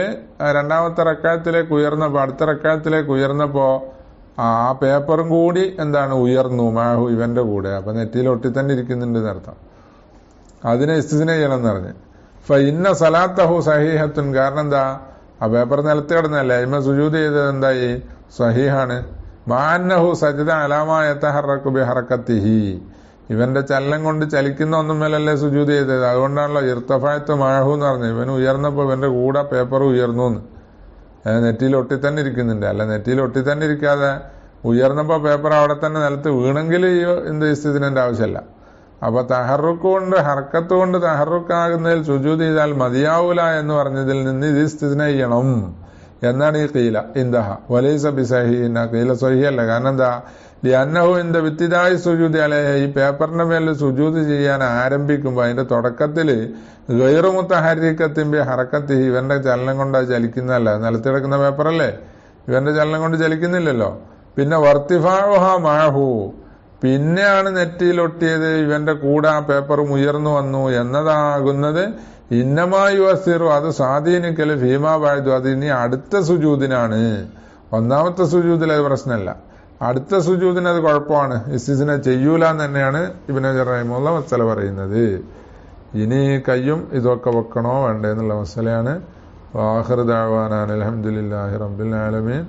രണ്ടാമത്തെ റക്അത്തിലേക്ക് ഉയർന്നപ്പോ, അടുത്ത റക്അത്തിലേക്ക് ഉയർന്നപ്പോ ആ പേപ്പറും കൂടി എന്താണ് ഉയർന്നു, മാഹു ഇവന്റെ കൂടെ. അപ്പൊ നെറ്റിയിൽ ഒട്ടി തന്നെ ഇരിക്കുന്നുണ്ട് എന്നർത്ഥം. അതിനെ ഇസ്തിസ്ന ചെയ്യണം എന്ന് പറഞ്ഞു. ഇന്ന സലാത്തഹു സഹീഹത്തുൻ, കാരണം എന്താ, ആ പേപ്പർ നിലത്ത് കിടന്നല്ലേ, അതിന്മേൽ സുജൂദ് ചെയ്തത് എന്തായി, സഹീഹാണ്. മാന്നഹു സജദ അലാമാ യതഹറകു ബിഹറകത്തിഹി, ഇവന്റെ ചലനം കൊണ്ട് ചലിക്കുന്ന ഒന്നും മേലല്ലേ സുജൂദ് ചെയ്തത്. അതുകൊണ്ടാണല്ലോ ഇർത്തഫഅത്തു മഅഹു എന്ന് പറഞ്ഞത്, ഇവന് ഉയർന്നപ്പോ ഇവന്റെ കൂടെ പേപ്പർ ഉയർന്നു എന്ന്. നെറ്റിയിൽ ഒട്ടി തന്നെ ഇരിക്കുന്നുണ്ട്. അല്ല, നെറ്റിയിൽ ഒട്ടി തന്നെ ഇരിക്കാതെ ഉയർന്നപ്പോ പേപ്പർ അവിടെ തന്നെ നിലത്ത് വീണെങ്കിൽ ഈ ഇസ്തിദ്നാന്റെ ആവശ്യമല്ല. അപ്പൊ തഹറുക്ക് കൊണ്ട്, ഹർക്കത്ത് കൊണ്ട് തഹറുക്കാകുന്നതിൽ സുജൂദ് ചെയ്താൽ മതിയാവൂല എന്ന് പറഞ്ഞതിൽ നിന്ന് ഇത് ഇസ്തിദ്ന ചെയ്യണം എന്നാണ് ഈ ഖീല ഇന്ദഹ വലൈസ ബിസഹീന. ഖീല സഹിഹല്ല. കാരണം എന്താ, ലിഅന്നഹു ഇന്ദ ഇബ്തിദാഇ സുജൂദി അലൈഹി, ഈ പേപ്പറിന്റെ മേലിൽ സുജൂദ് ചെയ്യാൻ ആരംഭിക്കുമ്പോൾ അതിന്റെ തുടക്കത്തിൽ ഗൈറു മുതഹർരികത്തിൻ ബി ഹറക്കത്തിഹി, ഇവന്റെ ചലനം കൊണ്ട് അത് ചലിക്കുന്നതല്ല. നിലത്ത് കിടക്കുന്ന പേപ്പറല്ലേ, ഇവന്റെ ചലനം കൊണ്ട് ചലിക്കുന്നില്ലല്ലോ. പിന്നെ വർത്തിഫാഉഹ മഅഹു, പിന്നെയാണ് നെറ്റിയിലൊട്ടിയത്, ഇവന്റെ കൂടെ ആ പേപ്പറും ഉയർന്നു വന്നു എന്നതാകുന്നത് ഇന്നമായു അസിറു, അത് സ്വാധീനിക്കല് ഫീമാ ബായ്തു, അത് ഇനി അടുത്ത സുജൂദിനാണ്. ഒന്നാമത്തെ സുജൂദിൽ അത് പ്രശ്നമല്ല, അടുത്ത സുജൂദിന് അത് കുഴപ്പമാണ്, ഇസ്തിസ്ന ചെയ്യൂല എന്ന് തന്നെയാണ് ഇബ്നു ഹജർ റഹിമഹുല്ലാഹ് മസല പറയുന്നത്. ഇനി കയ്യും ഇതൊക്കെ വെക്കണോ വേണ്ടേ എന്നുള്ള മസലയാണ്. ആഖിറു ദഅവാനാ അൽഹംദുലില്ലാഹി റബ്ബിൽ ആലമീൻ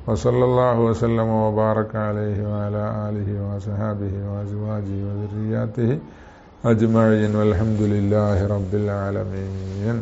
വസല്ലല്ലാഹു വസല്ലമ വബാറക അലൈഹി വഅലാ ആലിഹി വസഹബിഹി വഅസ്വാജിഹി വദുർരിയ്യാതിഹി അജ്മഈൻ വൽഹംദുലില്ലാഹി റബ്ബിൽ ആലമീൻ.